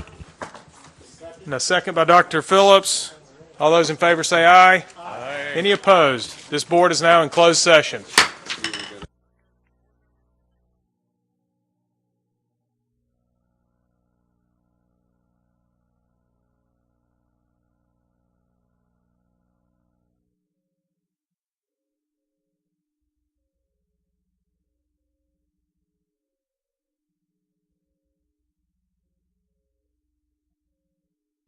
and a second by Dr. Phillips. All those in favor say aye. Aye. Any opposed? This board is now in closed session.